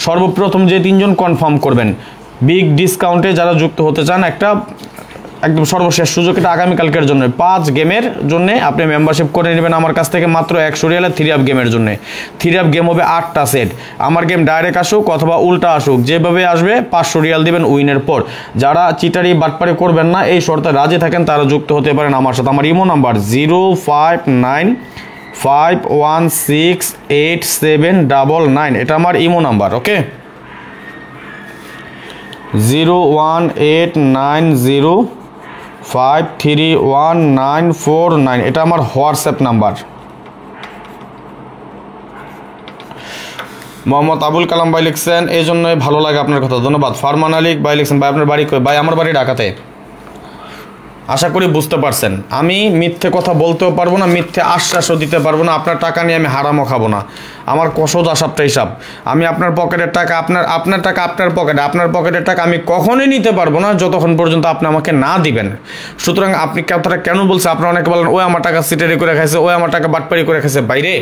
সর্বপ্রথম যে 3 জন কনফার্ম করবেন বিগ ডিসকাউন্টে যারা যুক্ত হতে চান, একটা একদম সর্বশেষ সুযোগ, এটা আগামীকালকের জন্য। 5 গেমের জন্য আপনি মেম্বারশিপ করে নেবেন আমার কাছ থেকে মাত্র 100 রিয়ালে 3 গেমের জন্য। 3 গেম হবে 8টা সেট। আমার গেম ডাইরেক্ট আসুক অথবা উল্টা আসুক, যেভাবে আসবে 500 রিয়াল দিবেন উইনের পর। যারা চিটারি বাটপারি করবেন না, এই শর্তে রাজি থাকেন, তারা যুক্ত হতে পারেন আমার সাথে। আমার ইমো নাম্বার 05951687799, এটা আমার ইমো নাম্বার। ওকে, 01890531949, এটা আমার হোয়াটসঅ্যাপ নাম্বার। মোহাম্মদ আবুল কালাম ভাই লিখছেন, এই জন্যই ভালো লাগে আপনার কথা, ধন্যবাদ। ফারমান আলিক ভাই লিখছেন, ভাই আপনার বাড়ি কই? ভাই আমার বাড়ি ঢাকাতে। আশা করি বুঝতে পারছেন। আমি মিথ্যে কথা বলতেও পারবো না, মিথ্যে আশ্বাসও দিতে পারবো না। আপনার টাকা নিয়ে আমি হারামও খাবো না। আমার সোজা সাপটা হিসাব। আমি আপনার পকেটের টাকা, আপনার টাকা আপনার পকেটে, আপনার পকেটের টাকা আমি কখনোই নিতে পারবো না যতক্ষণ পর্যন্ত আপনি আমাকে না দিবেন। সুতরাং আপনি কথাটা কেন বলছেন? আপনারা অনেকে বলেন ওই আমার টাকা সিটারি করে খাইছে, ওই আমার টাকা বাটপারি করে খাইছে। বাইরে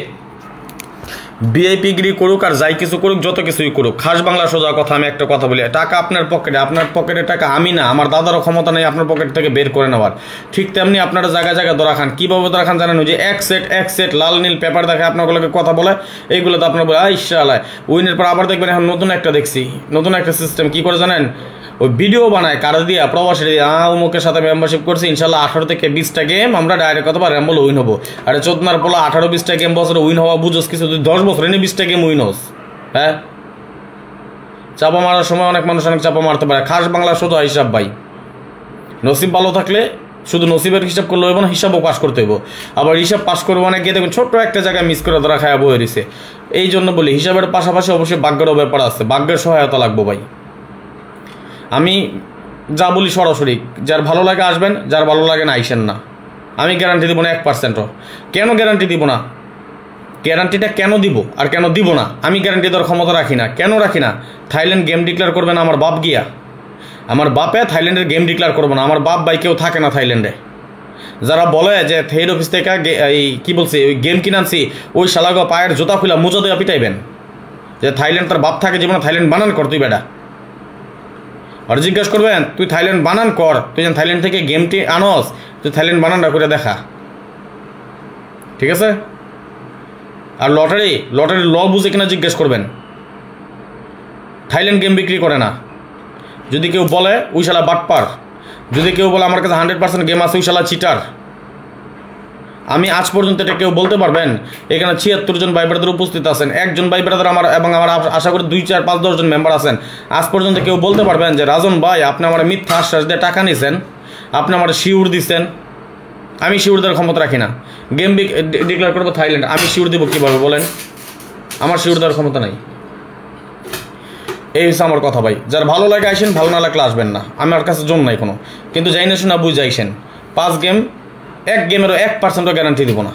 ভিআইপিগিরি করুক আর যাই কিছু করুক, যত কিছুই করুক, খাস বাংলা সোজা কথা আমি একটা কথা বলি, টাকা আপনার পকেটে, আপনার পকেটের টাকা আমি না, আমার দাদারও ক্ষমতা নেই আপনার পকেট থেকে বের করে নেওয়ার। ঠিক তেমনি আপনারা জায়গায় জায়গায় ধরা খান। কীভাবে ধরা খান জানেন? যে এক সেট লাল নীল পেপার দেখে আপনাগুলোকে কথা বলে, এইগুলো তো আপনার বলে ইনশাআল্লাহ উইনের পর আবার দেখবেন। এখন নতুন একটা দেখছি, নতুন একটা সিস্টেম কী করে জানেন? ওই ভিডিও বানায় কারো দিয়া, প্রবাসী দিয়া, অমুকের সাথে মেম্বারশিপ করছি, ইনশাল্লাহ 18 থেকে 20টা গেম আমরা ডাইরেক্ট অথবা র্যাম্বল উইন হবো। আরে 14 পোলা 18-20টা গেম বছরে উইন হওয়া বুঝোস কিছু? তুই 10 বছর এনে 20টা গেম উইন হোস? হ্যাঁ, চাপা মারার সময় অনেক মানুষ অনেক চাপা মারতে পারে। খাস বাংলা শুধু হিসাব ভাই। নসিব ভালো থাকলে শুধু নসিবের হিসাব করলে হইব না, হিসাবও পাস করতে হইব। আবার হিসাব পাস করবো অনেক গিয়ে দেখবেন ছোট্ট একটা জায়গায় মিস করে ধরা খায়া বয়ে দিছে। এই জন্য বলি হিসাবের পাশাপাশি অবশ্যই ভাগ্যেরও ব্যাপার আছে, ভাগ্যের সহায়তা লাগবো ভাই। আমি যা বলি সরাসরি, যার ভালো লাগে আসবেন, যার ভালো লাগে না আইসেন না। আমি গ্যারান্টি দিব না 1%ও। কেন গ্যারান্টি দিব না? গ্যারান্টিটা কেন দিব আর কেন দিব না? আমি গ্যারান্টি দেওয়ার ক্ষমতা রাখি না। কেন রাখি না? থাইল্যান্ড গেম ডিক্লেয়ার করবে না আমার বাপ গিয়া? আমার বাপে থাইল্যান্ডের গেম ডিক্লেয়ার করবো না। আমার বাপ ভাই কেউ থাকে না থাইল্যান্ডে। যারা বলে যে হেড অফিস থেকে এই কী বলছে ওই গেম কিনানছি, ওই শালাগো পায়ের জুতা খুলা মোজা দেওয়া পিটাইবেন যে থাইল্যান্ড তার বাপ থাকে জীবনে থাইল্যান্ড বানান কর তুই বেটা। আর জিজ্ঞেস করবেন তুই থাইল্যান্ড বানান কর, তুই যেন থাইল্যান্ড থেকে গেমটি আনস, তুই থাইল্যান্ড বানানটা করে দেখা, ঠিক আছে? আর লটারি ল বুঝে কিনা জিজ্ঞেস করবেন। থাইল্যান্ড গেম বিক্রি করে না। যদি কেউ বলে ওই শালা বাটপার, যদি কেউ বলে আমার কাছে 100% গেম আছে ওই শালা চিটার। আমি আজ পর্যন্ত এটা কেউ বলতে পারবেন? এখানে 76 জন ভাই ব্রাদার উপস্থিত আছেন, একজন ভাই ব্রাদার আমার এবং আমার আশা করি 2, 4, 5, 10 জন মেম্বার আছেন। আজ পর্যন্ত কেউ বলতে পারবেন যে রাজন ভাই আপনি আমার মিথ্যা আশ্বাস দিয়ে টাকা নিয়েছেন, আপনি আমার শিউর দিচ্ছেন? আমি শিউর দেওয়ার ক্ষমতা রাখি না। গেম ডিক্লেয়ার করবো থাইল্যান্ড, আমি শিউর দেবো কীভাবে বলেন? আমার শিউর দেওয়ার ক্ষমতা নাই। এই হচ্ছে আমার কথা ভাই। যার ভালো লাগে আইসেন, ভালো না লাগলে আসবেন না। আমার কাছে জোন নাই কোনো, কিন্তু যাই না শোনা বুঝে আইসেন। 5 গেম, এক গেমেরও 1%ও গ্যারান্টি দিব না,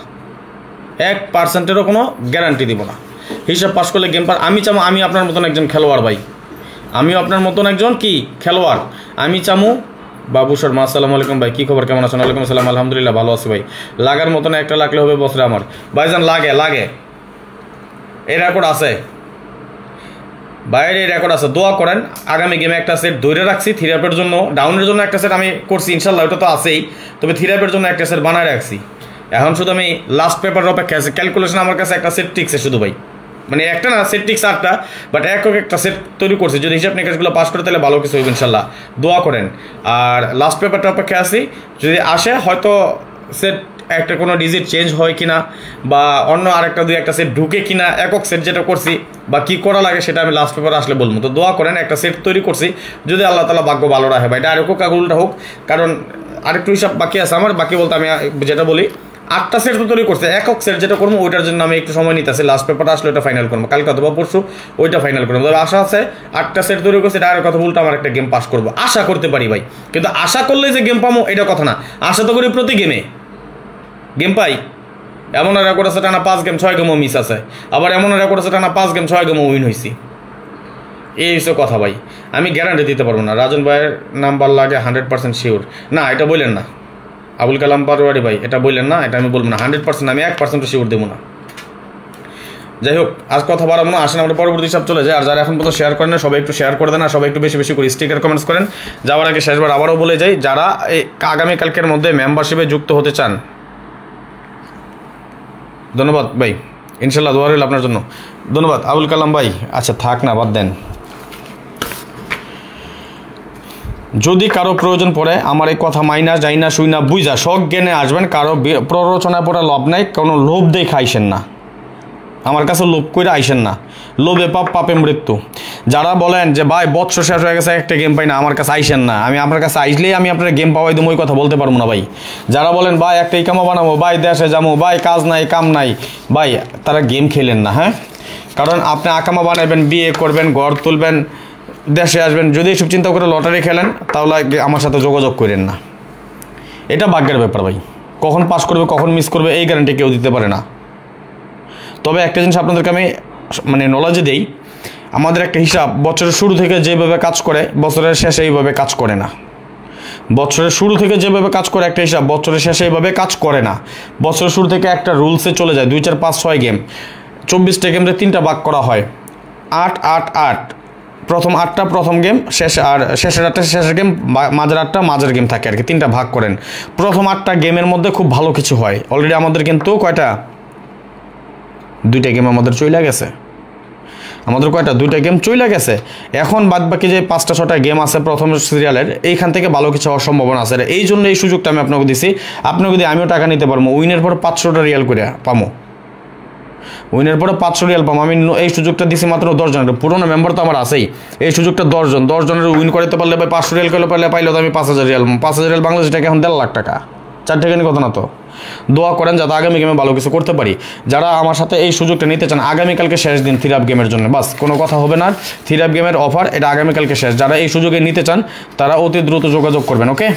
1%এরও কোনো গ্যারান্টি দিব না। হিসাব পাস করলে গেম পাস। আমি চামো আমি আপনার মতন একজন খেলোয়াড় ভাই, আমিও আপনার মতন একজন কি খেলোয়াড়। আমি চামু বাবু শর্মা, আসসালামু আলাইকুম ভাই, কী খবর, কেমন আছেন? ওয়ালাইকুম আসসালাম, আলহামদুলিল্লাহ ভালো আছি ভাই। লাগার মতন একটা লাগলে হবে বছরে আমার ভাইজান। লাগে এই রেকর্ড আছে বাইরে, রেকর্ড আছে। দোয়া করেন আগামী গেমে একটা সেট ধরে রাখছি থিরাপের জন্য, ডাউনের জন্য একটা সেট আমি করছি ইনশাল্লাহ, ওটা তো আছেই। তবে থিরাপের জন্য একটা সেট বানায় রাখছি। এখন শুধু আমি লাস্ট পেপারের অপেক্ষা আছে। ক্যালকুলেশন আমার কাছে একটা সেট টিকছে শুধু ভাই, মানে একটা না সেট টিকছে 8টা, বাট একটা সেট তৈরি করছি। যদি হিসাব নিকাশগুলো পাস করে তাহলে ভালো কিছু হইব ইনশাল্লাহ। দোয়া করেন। আর লাস্ট পেপারটা অপেক্ষা আছি, যদি আসে হয়তো সেট একটা কোনো ডিজিট চেঞ্জ হয় কিনা বা অন্য আরেকটা দুই একটা সেট ঢুকে কিনা, একক সেট যেটা করছি বা কী করা লাগে সেটা আমি লাস্ট পেপার আসলে বলবো। তো দোয়া করেন একটা সেট তৈরি করছি, যদি আল্লাহ তাআলা ভাগ্য ভালো রাখে ভাই, এটা আরেকও কাগুলটা হোক, কারণ আরেকটু হিসাব বাকি আছে আমার। বাকি বলতে আমি যেটা বলি 8টা সেট তো তৈরি করছে, একক সেট যেটা করবো ওইটার জন্য আমি একটু সময় নিতে আসি, লাস্ট পেপারটা আসলে ওইটা ফাইনাল করবো, কালকে অথবা পরশু ওইটা ফাইনাল করবো। তবে আশা আছে 8টা সেট তৈরি করছে, এটা আর কথা বলতে আমার একটা গেম পাস করবো, আশা করতে পারি ভাই। কিন্তু আশা করলে যে গেম পাবো এটা কথা না, আশা তো করি প্রতি গেমে গেম পাই। এমন রেকর্ড আছে টানা 5 গেম 6 গেমও মিস আছে, আবার এমন রেকর্ড আছে টানা 5 গেম 6 গেমও উইন হয়েছি। এই হচ্ছে কথা ভাই, আমি গ্যারান্টি দিতে পারবো না রাজন ভাইয়ের নাম্বার লাগে 100% শিওর না, এটা বললেন না আবুল কালাম পারোয়ারি ভাই, এটা বললেন না, এটা আমি বলবো না 100%, আমি 1% শিওর দেবো না। যাই হোক, আজ কথা বাড়াবো না, আসেন আমরা পরবর্তী সব চলে যায়। আর যারা এখন পর্যন্ত শেয়ার করেন না সবাই একটু শেয়ার করে দেন, আর সবাই একটু বেশি বেশি করে স্টিকার কমেন্টস করেন। যাওয়ার আগে শেষবার আবারও বলে যাই, যারা এই আগামীকালকের মধ্যে মেম্বারশিপে যুক্ত হতে চান, ধন্যবাদ ভাই, ইনশাল্লাহ দোয়া রইল আপনার জন্য, ধন্যবাদ আবুল কালাম ভাই। আচ্ছা থাক না, বাদ দেন। যদি কারো প্রয়োজন পড়ে আমার এই কথা মাইনা যাই না শুই না বুঝা শখ জ্ঞানে আসবেন, কারো প্ররোচনা পড়া লাভ নাই, কোনো লোভ দেখে আইসেন না, আমার কাছে লোভ করে আইসেন না, লোভে পাপ পাপে মৃত্যু। যারা বলেন যে ভাই বৎসর শেষ হয়ে গেছে একটা গেম পাই না, আমার কাছে আইসেন না, আমি আপনার কাছে আইসলেই আমি আপনার গেম পাওয়াই দেবো, ওই কথা বলতে পারবো না ভাই। যারা বলেন ভাই একটা ইকামা বানাবো, ভাই দেশে যাবো, ভাই কাজ নাই কাম নাই, ভাই তারা গেম খেলেন না। হ্যাঁ, কারণ আপনি আকামা বানাবেন, বিয়ে করবেন, ঘর তুলবেন, দেশে আসবেন, যদি এসব চিন্তা করে লটারি খেলেন তাহলে আমার সাথে যোগাযোগ করেন না, এটা ভাগ্যের ব্যাপার ভাই। কখন পাস করবে কখন মিস করবে এই গ্যারান্টি কেউ দিতে পারে না। তবে একটা জিনিস আপনাদেরকে আমি নলেজে দেই, আমাদের একটা হিসাব বছরের শুরু থেকে যেভাবে কাজ করে বছরের শেষে এইভাবে কাজ করে না। বছরের শুরু থেকে যেভাবে কাজ করে একটা হিসাব বছরের শেষে এইভাবে কাজ করে না। বছরের শুরু থেকে একটা রুলসে চলে যায়, 2 4 5 6 গেম, 24টা গেমে 3টা ভাগ করা হয়, 8 8 8, প্রথম 8টা প্রথম গেম, আর শেষের 8টা শেষের গেম, মাঝের 8টা মাঝের গেম থাকে আর কি, 3টা ভাগ করেন। প্রথম 8টা গেমের মধ্যে খুব ভালো কিছু হয়, অলরেডি আমাদের কিন্তু কয়টা 2টা গেম আমাদের চলে গেছে, আমাদের কয়টা 2টা গেম চলে গেছে। এখন বাদ বাকি যে 5টা 6টা গেম আছে প্রথম সিরিয়ালের, এইখান থেকে ভালো কিছু হওয়ার সম্ভাবনা আছে। এই জন্য এই সুযোগটা আমি আপনাকে দিছি, আপনাকে যদি আমিও টাকা নিতে পারবো, উইনের পর 500টা রিয়াল করে পাবো, উইনের পরে 500 রিয়াল পাবো। আমি এই সুযোগটা দিছি মাত্র 10 জনের, পুরোনো মেম্বার তো আমার আছেই, এই সুযোগটা 10 জনের উইন করতে পারলে ভাই 500 রিয়াল করে পাইলে তো আমি 5000 রিয়াল, 5000 রিয়াল বাংলাদেশ টাকা এখন 1.5 লাখ টাকা, 4 টাকা নিয়ে কথা না। তো দোয়া করেন যাতে আগামী গেমে ভালো কিছু করতে পারি। যারা আমার সাথে এই সুযোগটা নিতে চান, আগামীকালকে শেষ দিন থিরাপ গেমের জন্য, বাস কোনো কথা হবে না, থিরাপ গেমের অফার এটা আগামীকালকে শেষ। যারা এই সুযোগে নিতে চান তারা অতি দ্রুত যোগাযোগ করবেন। ওকে,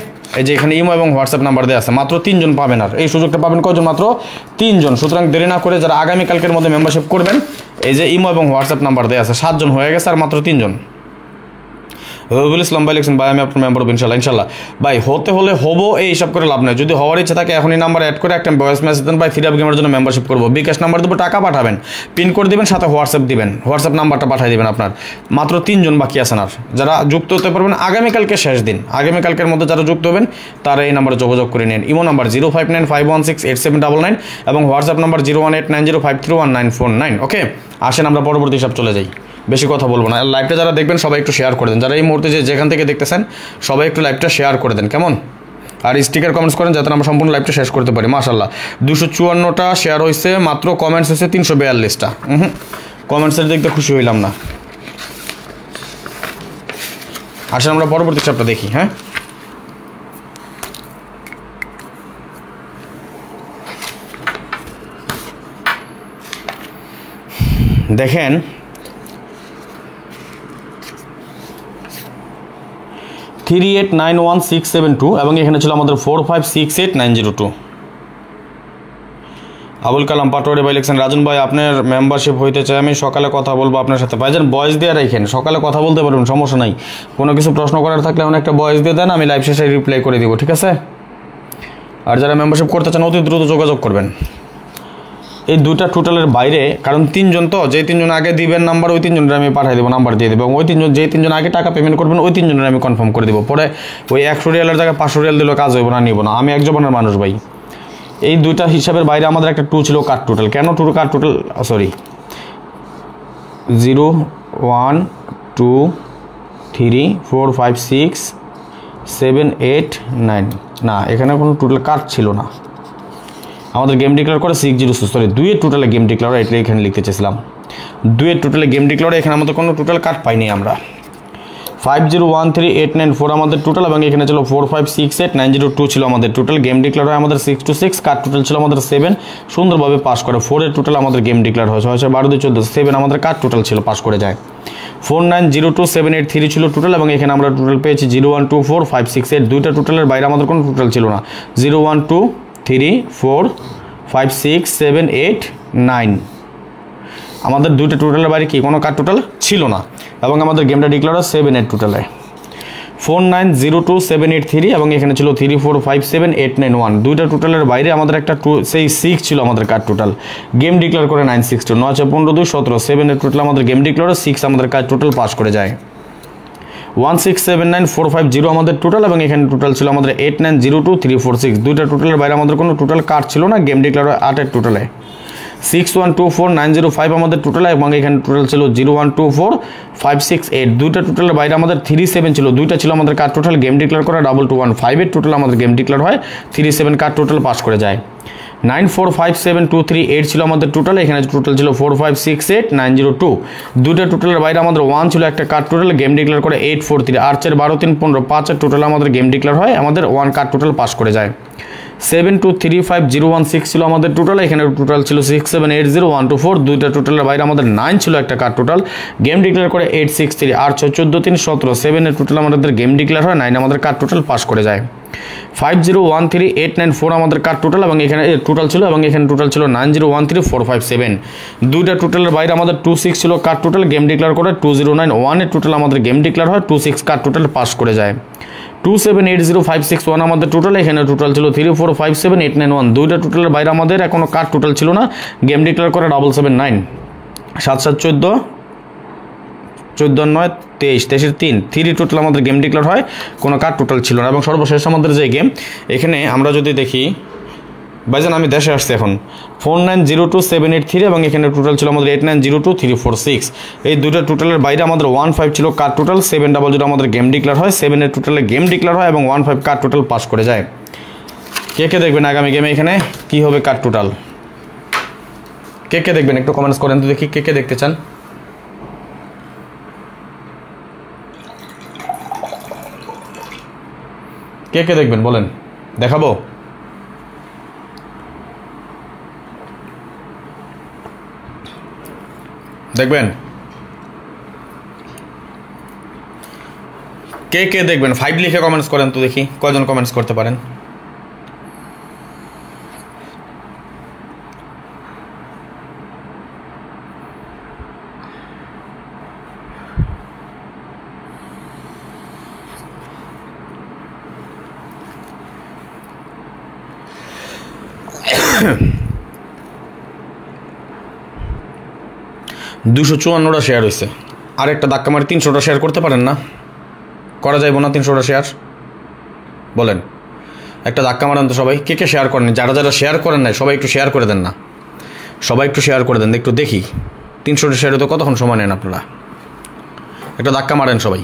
এই যে এখানে ইমো এবং হোয়াটসঅ্যাপ নাম্বার দেওয়া আছে, মাত্র 3 জন পাবেন, আর এই সুযোগটা পাবেন কয়জন? মাত্র 3 জন। সুতরাং দেরি না করে যারা আগামীকালকের মধ্যে মেম্বারশিপ করবেন, এই যে ইমো এবং হোয়াটসঅ্যাপ নাম্বার দেওয়া আছে, 7 জন হয়ে গেছে আর মাত্র 3 জন। রবিউল ইসলাম ভাই লিখছেন ভাই আমি আপনার মেম্বার হবো ইনশাল্লাহ ভাই, হতে হলে হবো এই হিসাব করে লাভ নেই। যদি হওয়ার ইচ্ছা থাকে এখনই নাম্বার অ্যাড করে একটা ভয়েস মেসেজ দেন ভাই থিরাপ গেমের জন্য মেম্বারশিপ করবো, বিকাশ নাম্বার দেবো, টাকা পাঠাবেন, পিন কোড দিবেন, সাথে হোয়াটসঅ্যাপ দিবেন, হোয়াটসঅ্যাপ নাম্বারটা পাঠিয়ে দেবেন আপনার। মাত্র 3 জন বাকি আছেন, আর যারা যুক্ত হতে পারবেন আগামীকালকে শেষ দিন, আগামীকালকের মধ্যে যারা যুক্ত হবেন তারা এই নাম্বারে যোগাযোগ করে নিন। ইমো নাম্বার 0595168799 এবং হোয়াটসঅ্যাপ নাম্বার 01890531949। ওকে, আসেন আমরা পরবর্তী হিসাব চলে যাই, বেশি কথা বলবো না। লাইভটা যারা দেখবেন সবাই একটু শেয়ার করে দেন, যারা এই মুহূর্তে যেখান থেকে দেখতেছেন সবাই একটু লাইভটা শেয়ার করে দেন, কেমন? আর স্টিকার কমেন্টস করেন যাতে আমরা সম্পূর্ণ লাইভটা শেষ করতে পারি। মাশাআল্লাহ 254টা শেয়ার হয়েছে, মাত্র কমেন্টস হয়েছে 342টা। কমেন্টসের দিক দিয়ে খুশি হইলাম না। আসেন আমরা পরবর্তী হিসাবটা দেখি। হ্যাঁ, দেখেন থ্রি 3891672 এবং এখানে ছিল আমাদের 4568902। আবুল কালাম পাটোয়ারি ভাই লিখছেন রাজন ভাই আপনার মেম্বারশিপ হইতে চাই, আমি সকালে কথা বলবো আপনার সাথে। ভাইজান ভয়েস দিয়ে রাখেন, সকালে কথা বলতে পারবেন, সমস্যা নাই। কোনো কিছু প্রশ্ন করার থাকলে অনেক একটা ভয়েস দিয়ে দেন, আমি লাইভ শেষে রিপ্লাই করে দিব, ঠিক আছে? আর যারা মেম্বারশিপ করতে চান অতি দ্রুত যোগাযোগ করবেন। এই 2টা টোটালের বাইরে, কারণ 3 জন তো, যে 3 জন আগে দিবেন নাম্বার ওই 3 জনের আমি পাঠিয়ে দেবো, নাম্বার দিয়ে দেবো, এবং ওই 3 জন যে 3 জন আগে টাকা পেমেন্ট করবেন ওই 3 জনের আমি কনফার্ম করে দেবো। পরে ওই 100 রিয়ালের জায়গায় 500 রিয়াল দিলেও কাজ হইব না, নিব না, আমি এক জবানের মানুষ ভাই। এই 2টা হিসাবের বাইরে আমাদের একটা 2 ছিল কার্ড টোটাল। কেন 2 কার্ড টোটাল? সরি 0 1 2 3 4 5 6 7 8 9, না এখানে কোনো টোটাল কার্ড ছিল না, আমাদের গেম ডিক্লেয়ার করে 606, সরি 2-এর টোটালে গেম ডিক্লেয়ার, এটা এখানে লিখতে চেয়েছিলাম 2-এর টোটালে গেম ডিক্লেয়ার। এখানে আমাদের কোনো টোটাল কার্ড পাইনি আমরা। 501389 আমাদের টোটাল, এবং এখানে ছিল 4568902 ছিল আমাদের টোটাল। গেম ডিক্লেয়ার হয় আমাদের 626, কার্ড টোটাল ছিল আমাদের 7, সুন্দরভাবে পাস করে। 4-এর টোটাল আমাদের গেম ডিক্লেয়ার হয়েছে 12-14, 7 আমাদের কার্ড টোটাল ছিল, পাস করে যায়। 4902783 ছিল টোটাল, এবং এখানে আমরা টোটাল পেয়েছি 0124568, দুইটা টোটালের বাইরে আমাদের কোনো টোটাল ছিল না। 012345678 আমাদের দুইটা টোটালের বাইরে কি কোনো কার্ড টোটাল ছিল না, এবং আমাদের গেমটা ডিক্লেয়ার হয় 7-এর টোটালে। 4902783, এবং এখানে ছিল 3457891, দুইটা টোটালের বাইরে আমাদের একটা সেই 6 ছিল আমাদের কার্ড টোটাল। গেম ডিক্লেয়ার করে 962, 9-15-2-17, 7-এর টোটাল আমাদের গেম ডিক্লেয়ার 6 আমাদের কার্ড টোটাল পাস করে যায়। 1679450 আমাদের টোটাল, এবং এখানে টোটাল ছিল আমাদের 8902346, দুইটা টোটালের বাইরে আমাদের কোনো টোটাল কার্ড ছিল না। গেম ডিক্লেয়ার 8-এর টোটালে। 6124905 আমাদের টোটাল, এবং এখানে টোটাল ছিল 0124568, দুইটা টোটালের বাইরে আমাদের 37 ছিল, দুইটা ছিল আমাদের কার্ড টোটাল। গেম ডিক্লেয়ার করা 2215-এর টোটাল আমাদের গেম ডিক্লেয়ার হয় 37, কার্ড টোটাল পাস করে যায়। 9457238 ছিল আমাদের টোটাল, এখানে টোটাল ছিল 4568902, দুইটা টোটালের বাইরে আমাদের 1 ছিল একটা কার্ড টোটাল। গেম ডিক্লেয়ার করে 843, 8-4-12-3-15, 5-এর টোটাল আমাদের গেম ডিক্লেয়ার হয়, আমাদের 1 কার্ড টোটাল পাস করে যায়। 7235016 ছিল আমাদের টোটাল, এখানে টোটাল ছিল 6780124, দুইটা টোটালের বাইরে আমাদের 9 ছিল একটা কার্ড টোটাল। গেম ডিক্লেয়ার করে 863, 8-6-14-3-17, 7-এর টোটাল আমাদের গেম ডিক্লেয়ার হয় 9 আমাদের কার্ড টোটাল পাস করে যায়। 5013894 আমাদের কার্ড টোটাল, এবং এখানে টোটাল ছিল, এবং এখানে টোটাল ছিল 9013457, দুইটা টোটালের বাইরে আমাদের 26 ছিল কার্ড টোটাল। গেম ডিক্লেয়ার করে 2091-এর টোটাল আমাদের গেম ডিক্লেয়ার হয় 26, কার্ড টোটাল পাস করে যায়। 2780561 আমাদের টোটাল, এখানে টোটাল ছিল 3457891, দুইটা টোটালের বাইরে আমাদের এখনো কার্ড টোটাল ছিল না। গেম ডিক্লেয়ার করে 779, 7-7-14, 14-9-23, 23-এর 3 টোটাল আমাদের গেম ডিক্লেয়ার হয়, কোনো কার্ড টোটাল ছিল না। এবং সর্বশেষ আমাদের যে গেম, এখানে আমরা যদি দেখি ভাইজান আমি দেশে আসছি এখন, 4902783, এবং এখানে টোটাল ছিল আমাদের 8902346, এই দুইটা টোটালের বাইরে আমাদের 15 ছিল কার্ড টোটাল। 700 আমাদের গেম ডিক্লেয়ার হয়, 7-এর টোটালে গেম ডিক্লেয়ার হয়, এবং 15 কার্ড টোটাল পাস করে যায়। কে কে দেখবেন আগামী গেমে এখানে কি হবে কার্ড টোটাল, কে কে দেখবেন একটু কমেন্টস করেন তো দেখি কে কে দেখতে চান। কে কে দেখবেন বলেন, দেখাবো? দেখবেন কে কে দেখবেন 5 লিখে কমেন্টস করেন তো দেখি কয়জন কমেন্টস করতে পারেন। দুশো 54টা শেয়ার হয়েছে, আর একটা ধাক্কা মারি 300টা শেয়ার করতে পারেন না? করা যাইব না 300টা শেয়ার? বলেন, একটা ধাক্কা মারেন তো সবাই। কে কে শেয়ার করেন? যারা যারা শেয়ার করেন নাই সবাই একটু শেয়ার করে দেন না, সবাই একটু শেয়ার করে দেন, একটু দেখি 300টা শেয়ারে তো কতক্ষণ সময় নেন আপনারা। একটা ধাক্কা মারেন সবাই,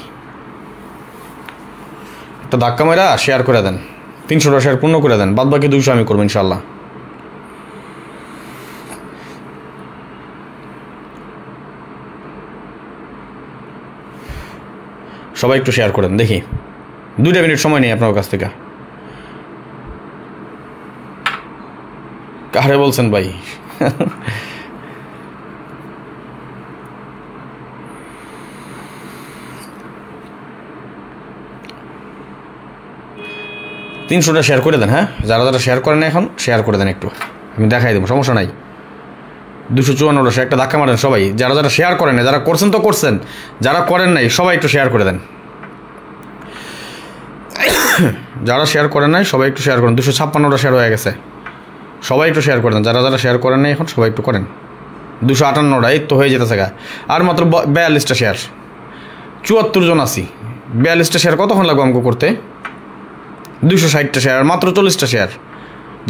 একটা ধাক্কা মারা শেয়ার করে দেন, 300টা শেয়ার পূর্ণ করে দেন, বাদ বাকি 200 আমি করবো ইনশাল্লাহ। সবাই একটু শেয়ার করেন দেখি, 2 মিনিট সময় নেই আপনার কাছ থেকে। কারে বলছেন ভাই? তিনশোটা শেয়ার করে দেন, হ্যাঁ যারা যারা শেয়ার করেন এখন শেয়ার করে দেন, একটু আমি দেখাই দেবো, সমস্যা নাই। 254টা শেয়ার, একটা ধাক্কা মারেন সবাই, যারা যারা শেয়ার করেন নাই, যারা করছেন তো করছেন, যারা করেন নাই সবাই একটু শেয়ার করে দেন। যারা শেয়ার করেন নাই সবাই একটু শেয়ার করেন। 256টা শেয়ার হয়ে গেছে, সবাই একটু শেয়ার করে দেন, যারা যারা শেয়ার করেন নাই এখন সবাই একটু করেন। 258টা এই তো হয়ে যেতেছে গা, আর মাত্র 42টা শেয়ার, 74 জন আছি, 42টা শেয়ার কতক্ষণ লাগবে আমাকে করতে? 260টা শেয়ার, মাত্র 40টা শেয়ার।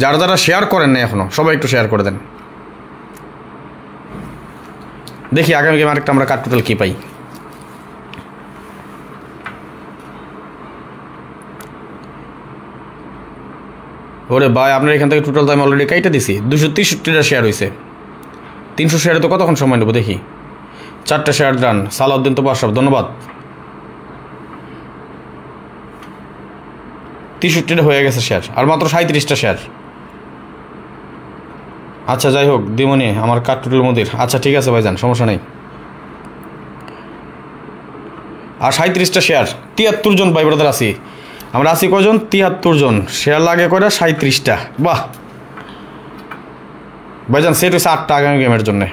যারা যারা শেয়ার করেন নাই এখনো সবাই একটু শেয়ার করে দেন, দেখি আগামী গেমে আরেকটা আমরা কার্ড টোটাল কী পাই। ওরে ভাই আপনার এখান থেকে টোটাল আমি অলরেডি কাইটা দিছি 263টা শেয়ার হয়েছে। 300 শেয়ারে তো কতক্ষণ সময় নেবো দেখি। 4টা শেয়ার ডান। সালাউদ্দিন তো আশরাফ ধন্যবাদ। 63টা হয়ে গেছে শেয়ার, আর মাত্র 37টা শেয়ার। আচ্ছা যাই হোক দিমনি আমার কাঠটুটুল মন্দির। আচ্ছা ঠিক আছে ভাইজান, সমস্যা নেই। আর 37টা শেয়ার, 73 জন ভাই ব্রাদার আছি আমরা। আছি কজন? 73 জন। শেয়ার লাগে করে 37টা। বাহ ভাইজান, সেট হয়েছে 8টা আগামী গেমের জন্যে।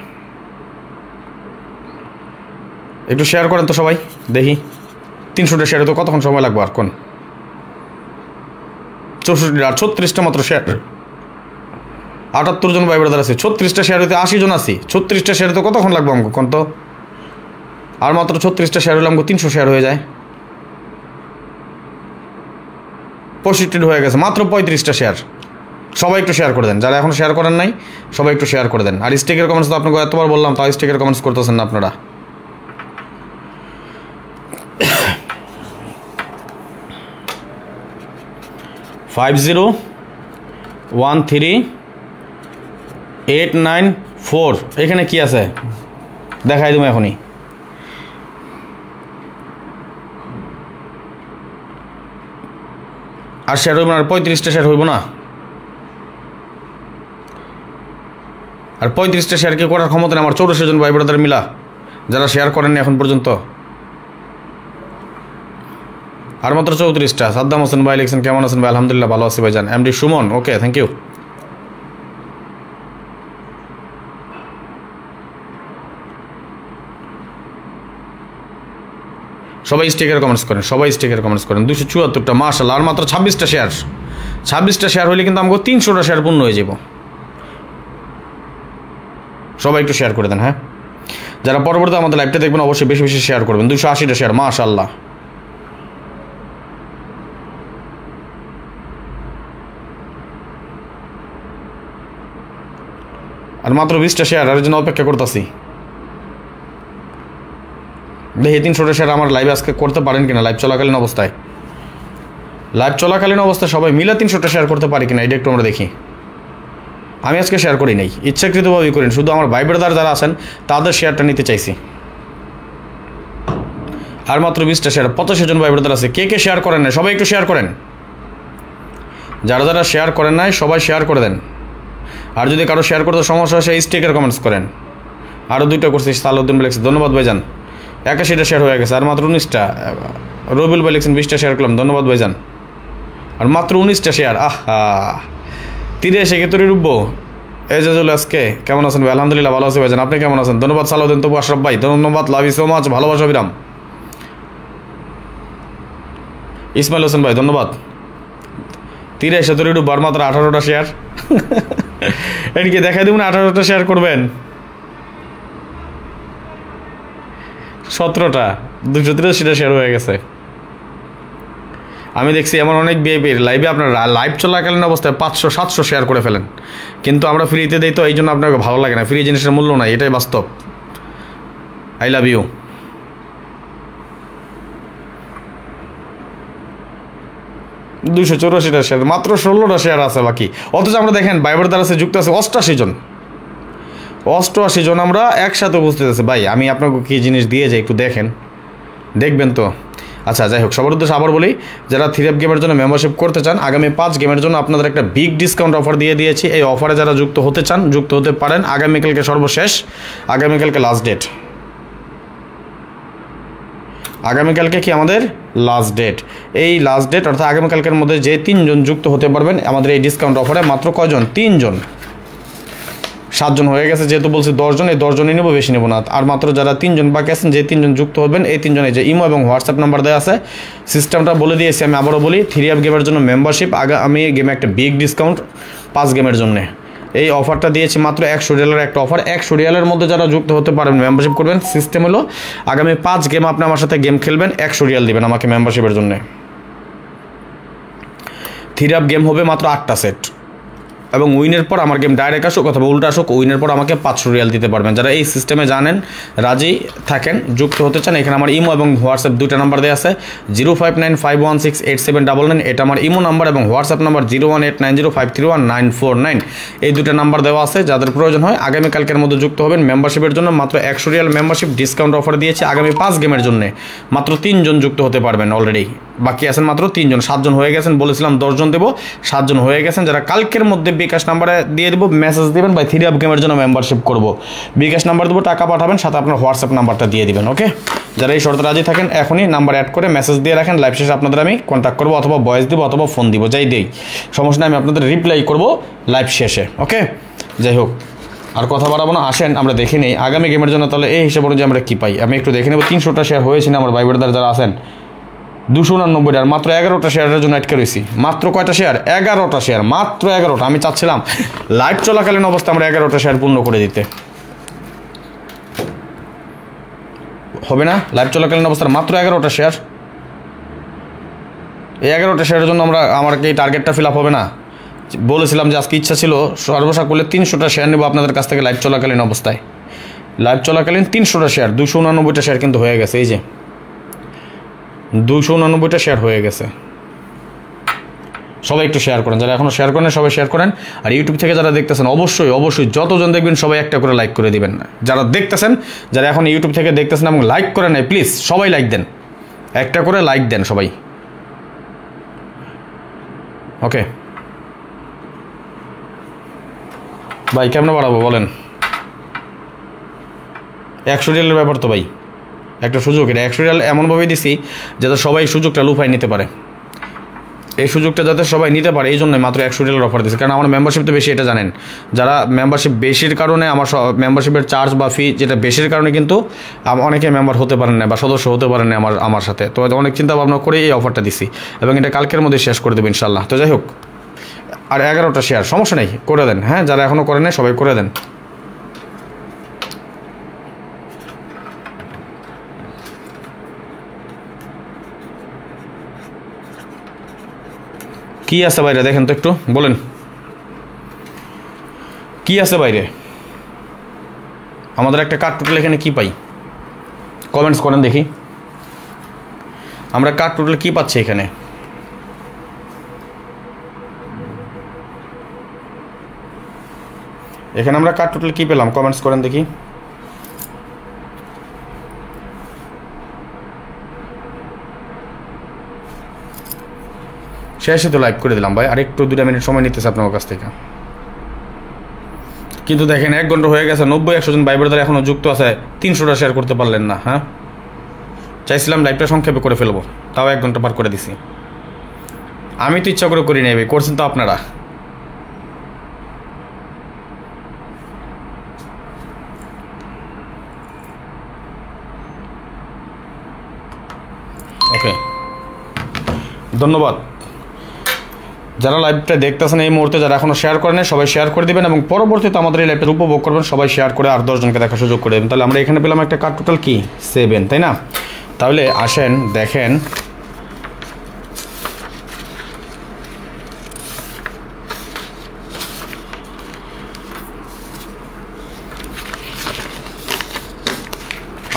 একটু শেয়ার করেন তো সবাই দেখি। 300টা শেয়ারে তো কতক্ষণ সময় লাগবে আর কোন? 64 আর 36টা মাত্র শেয়ার। 78 জন ভাই ব্রাদার আছে। 36টা শেয়ার হইতে 80 জন আছি। 36টা শেয়ারে তো কতক্ষণ লাগবে আমাকে কোন তো? আর মাত্র 36টা শেয়ার হলে আমাকে 300 শেয়ার হয়ে যায়। 65 হয়ে গেছে, মাত্র 35টা শেয়ার। সবাই একটু শেয়ার করে দেন, যারা এখন শেয়ার করেন নাই সবাই একটু শেয়ার করে দেন। আর স্টেকের কমেন্টস তো আপনাকে এতবার বললাম, তাই স্টেকের কমেন্টস করতেছেন না আপনারা। $50,13,894 এখানে কি আছে দেখাই দেবো এখনই। আর শেয়ার হইব না, আর 35টা শেয়ার হইব না। আর 35টা শেয়ারকে করার ক্ষমতা নেই আমার 84 জন ভাই ব্রাদার মিলা, যারা শেয়ার করেননি এখন পর্যন্ত। আর মাত্র 34টা। সাদ্দাম হোসেন ভাই লিখছেন কেমন আছেন ভাই? আলহামদুলিল্লাহ ভালো আছি ভাইজান। MD Suman, okay thank you. সবাই স্টিকার কমেন্টস করেন, সবাই স্টিকার কমেন্টস করেন। 274টা মাশাআল্লাহ। আর মাত্র 26টা শেয়ার। 26টা শেয়ার হলে কিন্তু আমাকে 300টা শেয়ার পূর্ণ হয়ে যাব। সবাই একটু শেয়ার করে দেন। হ্যাঁ, যারা পরবর্তী আমাদের লাইভটা দেখবেন অবশ্যই বেশি বেশি শেয়ার করবেন। 280টা শেয়ার মাশাআল্লাহ। আর মাত্র 20টা শেয়ার, আর জন্য অপেক্ষা করতেছি। দেখি 300টা শেয়ার আমার লাইভে আজকে করতে পারেন কিনা। লাইভ চলাকালীন অবস্থায় সবাই মিলে 300টা শেয়ার করতে পারি কিনা, এটা একটু আমরা দেখি। আমি আজকে শেয়ার করি নাই, ইচ্ছাকৃতভাবেই করেন। শুধু আমার ভাই ব্রাদার যারা আছেন তাদের শেয়ারটা নিতে চাইছি। আর মাত্র 20টা শেয়ার। 85 জন ভাই ব্রাদার আছে। কে কে শেয়ার করেন না সবাই একটু শেয়ার করেন। যারা যারা শেয়ার করেন নাই সবাই শেয়ার করে দেন। আর যদি কারো শেয়ার করতে সমস্যা হয় সেই স্টিকার কমেন্টস করেন। আরও 2টা করছি। সালাউদ্দিন লিখছে ধন্যবাদ ভাইজান। 81টা শেয়ার হয়ে গেছে। আর মাত্র 19টা। রবিউল ভাই লিখছেন 20টা শেয়ার করলাম, ধন্যবাদ ভাইজান। আর মাত্র 19টা শেয়ার। আহা, 30 কে তরি রুব্বো। এজাজুল আজকে কেমন আছেন ভাই? আলহামদুলিল্লাহ ভালো আছি ভাইজান। আপনি কেমন আছেন? ধন্যবাদ সালাউদ্দিন তবু আশরাফ ভাই, ধন্যবাদ। লাভ ইউ সো মাচ, ভালোবাসা বিরাম। ইসমাইল হোসেন ভাই ধন্যবাদ। 30 তরি রুব্বো। আর মাত্র 18টা শেয়ার। এদিকে দেখাই দেবেন 18টা শেয়ার করবেন। 17টা। 283টা শেয়ার হয়ে গেছে। আমি দেখছি এমন অনেক বিএপির লাইভে আপনারা লাইভ চলাকালীন অবস্থায় 500-700 শেয়ার করে ফেলেন, কিন্তু আমরা ফ্রিতে দিই তো এই জন্য আপনাকে ভালো লাগে না। ফ্রি জিনিসের মূল্য নাই, এটাই বাস্তব। I love you. $284টা শেয়ার, মাত্র 16টা শেয়ার আছে বাকি। অথচ আমরা দেখেন ভাইবার দ্বারা যুক্ত আছে 88 জন। 88 জন আমরা একসাথে উপস্থিত আছে। ভাই আমি আপনাকে কী জিনিস দিয়ে যাই একটু দেখেন, দেখবেন তো। আচ্ছা যাই হোক, সবার উদ্দেশ্যে আবার বলি, যারা 3F গেমের জন্য মেম্বারশিপ করতে চান, আগামী 5 গেমের জন্য আপনাদের একটা বিগ ডিসকাউন্ট অফার দিয়ে দিয়েছি। এই অফারে যারা যুক্ত হতে চান যুক্ত হতে পারেন। আগামীকালকে সর্বশেষ, আগামীকালকে লাস্ট ডেট। আগামীকালকে কি আমাদের লাস্ট ডেট? এই লাস্ট ডেট অর্থাৎ আগামীকালকের মধ্যে যে 3 জন যুক্ত হতে পারবেন আমাদের এই ডিসকাউন্ট অফারে। মাত্র কয়জন? 3 জন। 7 জন হয়ে গেছে, যেহেতু বলছি 10 জন, এই 10 জনই নেবো, বেশি নেবো না। আর মাত্র যারা 3 জন বাকি আছেন, যে 3 জন যুক্ত হবেন, এই 3 জনের যে ইমো এবং হোয়াটসঅ্যাপ নাম্বার দেওয়া আছে, সিস্টেমটা বলে দিয়েছি। আমি আবারও বলি, 3F গেমের জন্য মেম্বারশিপ, আমি গেমে একটা বিগ ডিসকাউন্ট 5 গেমের জন্য। এই অফারটা দিয়েছি মাত্র $100 একটা অফার। $100 মধ্যে যারা যুক্ত হতে পারবেন, মেম্বারশিপ করবেন। সিস্টেম হলো আগামী 5 গেম আপনি আমার সাথে গেম খেলবেন, $100 দিবেন আমাকে মেম্বারশিপের জন্য। 3F গেম হবে মাত্র 8টা সেট। এবং উইনের পর আমার গেম ডাইরেক্ট আসুক অথবা উল্টা আসুক, উইনের পর আমাকে 500 রিয়াল দিতে পারবেন। যারা এই সিস্টেমে জানেন, রাজি থাকেন, যুক্ত হতে চান, এখানে আমার ইমো এবং হোয়াটসঅ্যাপ দুইটা নাম্বার দেওয়া আছে। 0595168799 এটা আমার ইমো নাম্বার এবং হোয়াটসঅ্যাপ নাম্বার 0189053199 এই দুটো নাম্বার দেওয়া আছে। যাদের প্রয়োজন হয় আগামীকালকের মধ্যে যুক্ত হবেন। মেম্বারশিপের জন্য মাত্র 100 রিয়াল মেম্বারশিপ ডিসকাউন্ট অফার দিয়েছে। আগামী 5 গেমের জন্য মাত্র 3 জন যুক্ত হতে পারবেন। অলরেডি বাকি আছেন মাত্র 3 জন, 7 জন হয়ে গেছেন, বলেছিলাম 10 জন দেবো, 7 জন হয়ে গেছেন। যারা কালকের মধ্যে বিকাশ নাম্বারে দিয়ে দেবো, মেসেজ দিবেন ভাই 3 আপ গেমের জন্য মেম্বারশিপ করব, বিকাশ নাম্বার দেবো, টাকা পাঠাবেন, সাথে আপনার হোয়াটসঅ্যাপ নাম্বারটা দিয়ে দিবেন। ওকে, যারা এই শর্তে রাজি থাকেন এখনই নাম্বার অ্যাড করে মেসেজ দিয়ে রাখেন। লাইভ শেষে আপনাদের আমি কন্ট্যাক্ট করবো, অথবা ভয়েস দিব, অথবা ফোন দিব, যাই দেই সমস্যা নেই, আমি আপনাদের রিপ্লাই করব লাইভ শেষে। ওকে, যাই হোক আর কথা বাড়াবো না, আসেন আমরা দেখে নিই আগামী গেমের জন্য তাহলে এই হিসাব অনুযায়ী আমরা কী পাই। আমি একটু দেখে নেব। 300টা শেয়ার হয়েছে না আমার ভাই বোনেরা যারা আছেন, 289 আর মাত্র 11টা শেয়ারের জন্য আটকে রয়েছি। মাত্র কয়টা শেয়ার? 11টা শেয়ার, মাত্র 11টা। আমি চাচ্ছিলাম লাইভ চলাকালীন অবস্থা আমরা 11টা শেয়ার পূর্ণ করে দিতে, হবে না? লাইভ চলাকালীন অবস্থার মাত্র 11টা শেয়ার, এই 11টা শেয়ারের জন্য আমার কি টার্গেটটা ফিল আপ হবে না? বলেছিলাম যে আজকে ইচ্ছা ছিল সর্বশা করলে 300টা শেয়ার নেব আপনাদের কাছ থেকে লাইভ চলাকালীন অবস্থায়। লাইভ চলাকালীন 300টা শেয়ার, 289টা শেয়ার কিন্তু হয়ে গেছে। এই যে 289টা শেয়ার হয়ে গেছে। সবাই একটু শেয়ার করেন, যারা এখনও শেয়ার করেন সবাই শেয়ার করেন। আর ইউটিউব থেকে যারা দেখতেছেন অবশ্যই অবশ্যই যতজন দেখবেন সবাই একটা করে লাইক করে দিবেন। যারা দেখতেছেন, যারা এখন ইউটিউব থেকে দেখতেছেন এবং লাইক করেন নাই, প্লিজ সবাই লাইক দেন, একটা করে লাইক দেন সবাই। ওকে ভাই, কেমন বাড়াবো বলেন? 100 রিয়ালের ব্যাপার তো ভাই, একটা সুযোগ, এটা 100 রিয়াল এমনভাবেই দিছি যাতে সবাই সুযোগটা লুফাই নিতে পারে। এই সুযোগটা যাতে সবাই নিতে পারে এই জন্য মাত্র 100 রিয়ালের অফার দিচ্ছে। কারণ আমার মেম্বারশিপ তো বেশি, এটা জানেন। যারা মেম্বারশিপ বেশির কারণে আমার মেম্বারশিপের চার্জ বা ফি যেটা বেশির কারণে কিন্তু অনেকে মেম্বার হতে পারেন না বা সদস্য হতে পারেন না আমার সাথে। তো অনেক চিন্তা ভাবনা করে এই অফারটা দিছি এবং এটা কালকের মধ্যে শেষ করে দেবো ইনশাল্লাহ। তো যাই হোক, আর 11টা শেয়ার সমস্যা নেই, করে দেন। হ্যাঁ, যারা এখনও করেন নাই সবাই করে দেন। কি আছে বাইরে দেখেন তো একটু বলেন, কি আছে বাইরে? আমাদের একটা কার্ড টোটাল এখানে কি পাই? কমেন্টস করেন দেখি, আমরা কার্ড টোটাল কি পাচ্ছি এখানে? এখানে আমরা কার্ড টোটাল কি পেলাম? কমেন্টস করেন দেখি। শেষে তো লাইক করে দিলাম ভাই, আর একটু 2 মিনিট সময় নিতেছে আপনার কাছ থেকে। কিন্তু দেখেন 1 ঘন্টা হয়ে গেছে, 90-100 জন ভাই বোনেরা এখনও যুক্ত আছে, 300টা শেয়ার করতে পারলেন না। হ্যাঁ, চাইছিলাম লাইভটা সংক্ষেপে করে ফেলবো, তাও 1 ঘন্টা পার করে দিছি। আমি তো ইচ্ছা করে করি নাই ভাই, করছেন তো আপনারা। ওকে, ধন্যবাদ। যারা লাইভটা দেখতেছেন এই মুহূর্তে, যারা এখনও শেয়ার করেন সবাই শেয়ার করে দেবেন এবং পরবর্তীতে আমাদের এই লাইভটা উপভোগ করবেন। সবাই শেয়ার করে আর 10 জনকে দেখার সুযোগ করে দেবেন। তাহলে আমরা এখানে পেলাম একটা কার্ড টোটাল কি 7, তাই না? তাহলে আসেন দেখেন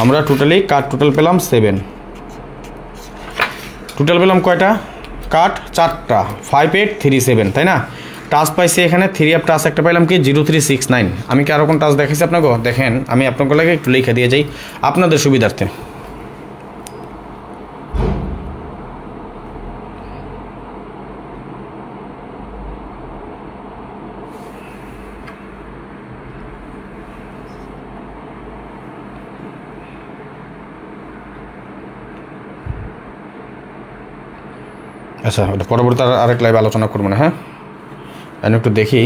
আমরা টোটালি কার্ড টোটাল পেলাম 7। টোটাল পেলাম কয়টা কার্ড? 4টা, 5837, তাই না? টাচ পাইছি এখানে 3 আপ টাচ একটা পাইলাম কি 0369। আমি কি আরও কোন টাচ দেখাইছি আপনাকে? দেখেন, আমি আপনাকে লাগে একটু লিখে দিয়ে যাই আপনাদের সুবিধার্থে। আচ্ছা, ওটা পরবর্তী আরেক লাইভ আলোচনা করবো না। হ্যাঁ, আমি একটু দেখি।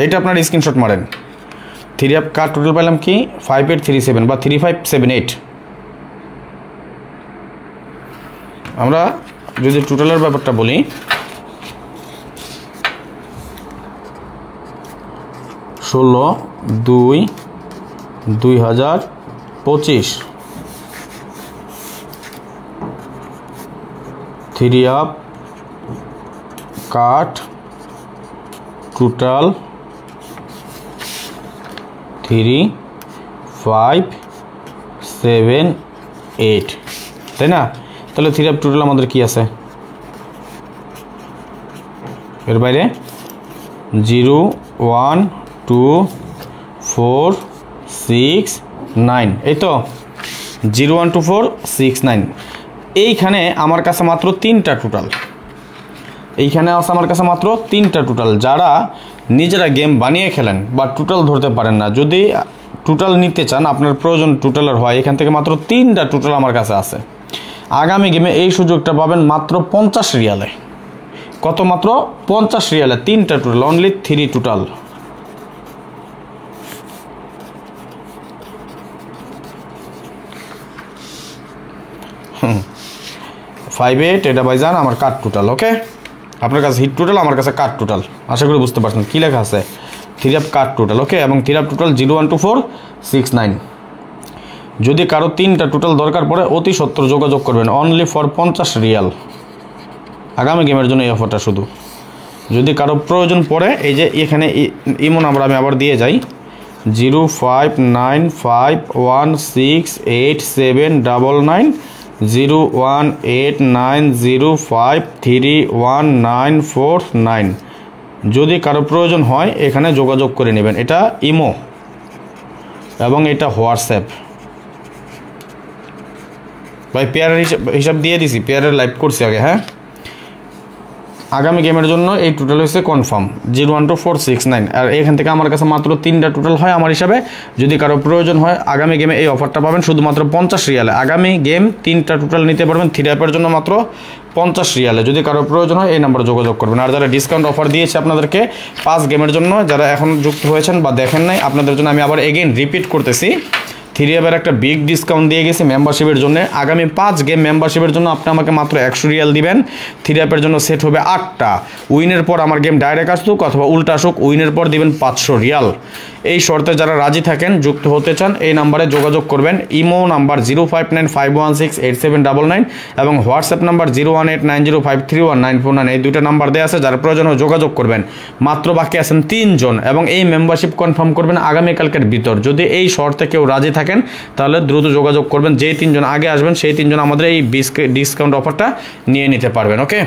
এইটা আপনার স্ক্রিনশট মারেন। 3 আপ কার্ড টোটাল পাইলাম কি 5837 বা 3578। আমরা যদি টোটালের ব্যাপারটা বলি, 16/2/2025 3 আপ কাট টোটাল 3 5 7 8, তাই না? তাহলে 3 অফ টোটাল আমাদের কি আছে? এর বাইরে 0 1 2 4 6 9, এই তো 0 1 2 4 6 9। এইখানে আমার কাছে মাত্র 3টা টোটাল, এইখানে আছে আমার কাছে মাত্র 3টা টোটাল। যারা নিজেরা গেম বানিয়ে খেলেন বা টোটাল ধরতে পারেন না, যদি টোটাল নিতে চান, আপনার প্রয়োজন টোটালের হয়, এখান থেকে মাত্র 3টা টোটাল আমার কাছে আছে। আগামী গেমে এই সুযোগটা পাবেন মাত্র 50 রিয়ালে। কত? মাত্র 50 রিয়ালে 3টা টোটাল, অনলি 3 টোটাল। হুম 5 8, এটা ভাইজান আমার কাট টোটাল। ওকে, আপনার কাছে হিট টোটাল, আমার কাছে কাট টোটাল। আশা করি বুঝতে পারছেন কী লেখা আছে, 3 অফ কাট টোটাল। ওকে, এবং 3 অফ টোটাল 0 1 2 4 6 9। যদি কারো 3টা টোটাল দরকার পড়ে অতি সত্বর যোগাযোগ করবেন, অনলি ফর 50 রিয়াল। আগামী গেমের জন্য এই অফারটা শুধু। যদি কারো প্রয়োজন পড়ে, এই যে এখানে ইমো নাম্বার আমি আবার দিয়ে যাই, 0595168799 01890531949। যদি কারো প্রয়োজন হয় এখানে যোগাযোগ করে নেবেন। এটা ইমো এবং এটা হোয়াটসঅ্যাপ। ভাই পেয়ারের হিসাব দিয়ে দিছি, পেয়ারের লাইভ করছি আগে। হ্যাঁ, আগামী গেমের জন্য এই টোটাল হচ্ছে কনফার্ম 0 1 2 4 6 9। আর এখান থেকে আমার কাছে মাত্র 3টা টোটাল হয় আমার হিসাবে। যদি কারো প্রয়োজন হয় আগামী গেমে এই অফারটা পাবেন শুধুমাত্র 50 রিয়ালে। আগামী গেম 3টা টোটাল নিতে পারবেন 3 অ্যাপের জন্য মাত্র 50 রিয়ালে। যদি কারো প্রয়োজন হয় এই নাম্বারে যোগাযোগ করবেন। আর যারা ডিসকাউন্ট অফার দিয়েছে আপনাদেরকে 5 গেমের জন্য, যারা এখন যুক্ত হয়েছেন বা দেখেন নাই, আপনাদের জন্য আমি আবার এগেইন রিপিট করতেছি, 3 অ্যাপের একটা বিগ ডিসকাউন্ট দিয়ে গেছি মেম্বারশিপের জন্য। আগামী 5 গেম মেম্বারশিপের জন্য আপনি আমাকে মাত্র 100 রিয়াল দিবেন। 3 অ্যাপের জন্য সেট হবে 8টা। উইনের পর আমার গেম ডাইরেক্ট আসুক অথবা উল্টা আসুক, উইনের পর দিবেন 500 রিয়াল। এই শর্তে যারা রাজি থাকেন, যুক্ত হতে চান, এই নাম্বারে যোগাযোগ করবেন। ইমো নাম্বার 0595168799 এবং হোয়াটসঅ্যাপ নাম্বার 01890531949। এই দুটো নাম্বার দেওয়া আছে, যারা প্রয়োজন হয় যোগাযোগ করবেন। মাত্র বাকি আছেন 3 জন এবং এই মেম্বারশিপ কনফার্ম করবেন আগামীকালকের ভিতর। যদি এই শর্তে কেউ রাজি থাকেন তাহলে দ্রুত যোগাযোগ করবেন। যেই 3 জন আগে আসবেন সেই 3 জন আমাদের এই ডিসকাউন্ট অফারটা নিয়ে নিতে পারবেন। ওকে,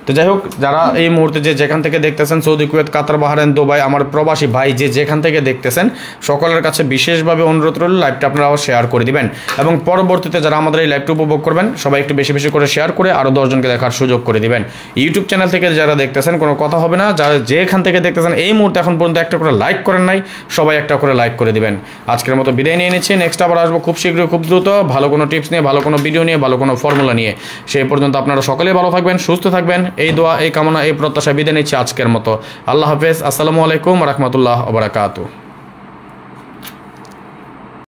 তো যাই হোক, যারা এই মুহূর্তে যে যেখান থেকে দেখতেছেন, সৌদি, কুয়েত, কাতার, বাহরাইন, দুবাই, আমার প্রবাসী ভাই যে যেখান থেকে দেখতেছেন, সকলের কাছে বিশেষভাবে অনুরোধ রইল লাইভটা আপনারাও শেয়ার করে দিবেন। এবং পরবর্তীতে যারা আমাদের এই লাইভটা উপভোগ করবেন, সবাই একটু বেশি বেশি করে শেয়ার করে আরও 10 জনকে দেখার সুযোগ করে দিবেন। ইউটিউব চ্যানেল থেকে যারা দেখতেছেন কোনো কথা হবে না, যারা যেখান থেকে দেখতেছেন এই মুহূর্তে এখন পর্যন্ত একটা করে লাইক করেন নাই, সবাই একটা করে লাইক করে দিবেন। আজকের মতো বিদায় নিয়ে নিচ্ছি। নেক্সট আবার আসবো খুব শীঘ্রই, খুব দ্রুত, ভালো কোনো টিপস নিয়ে, ভালো কোনো ভিডিও নিয়ে, ভালো কোনো ফর্মুলা নিয়ে। সেই পর্যন্ত আপনারা সকলেই ভালো থাকবেন, সুস্থ থাকবেন, এই দোয়া, এই কামনা, এই প্রত্যাশা বিদায় নিচ্ছি আজকের মতো। আল্লাহ হাফেজ। আসসালামু আলাইকুম ওয়া রাহমাতুল্লাহি ওয়া বারাকাতুহু।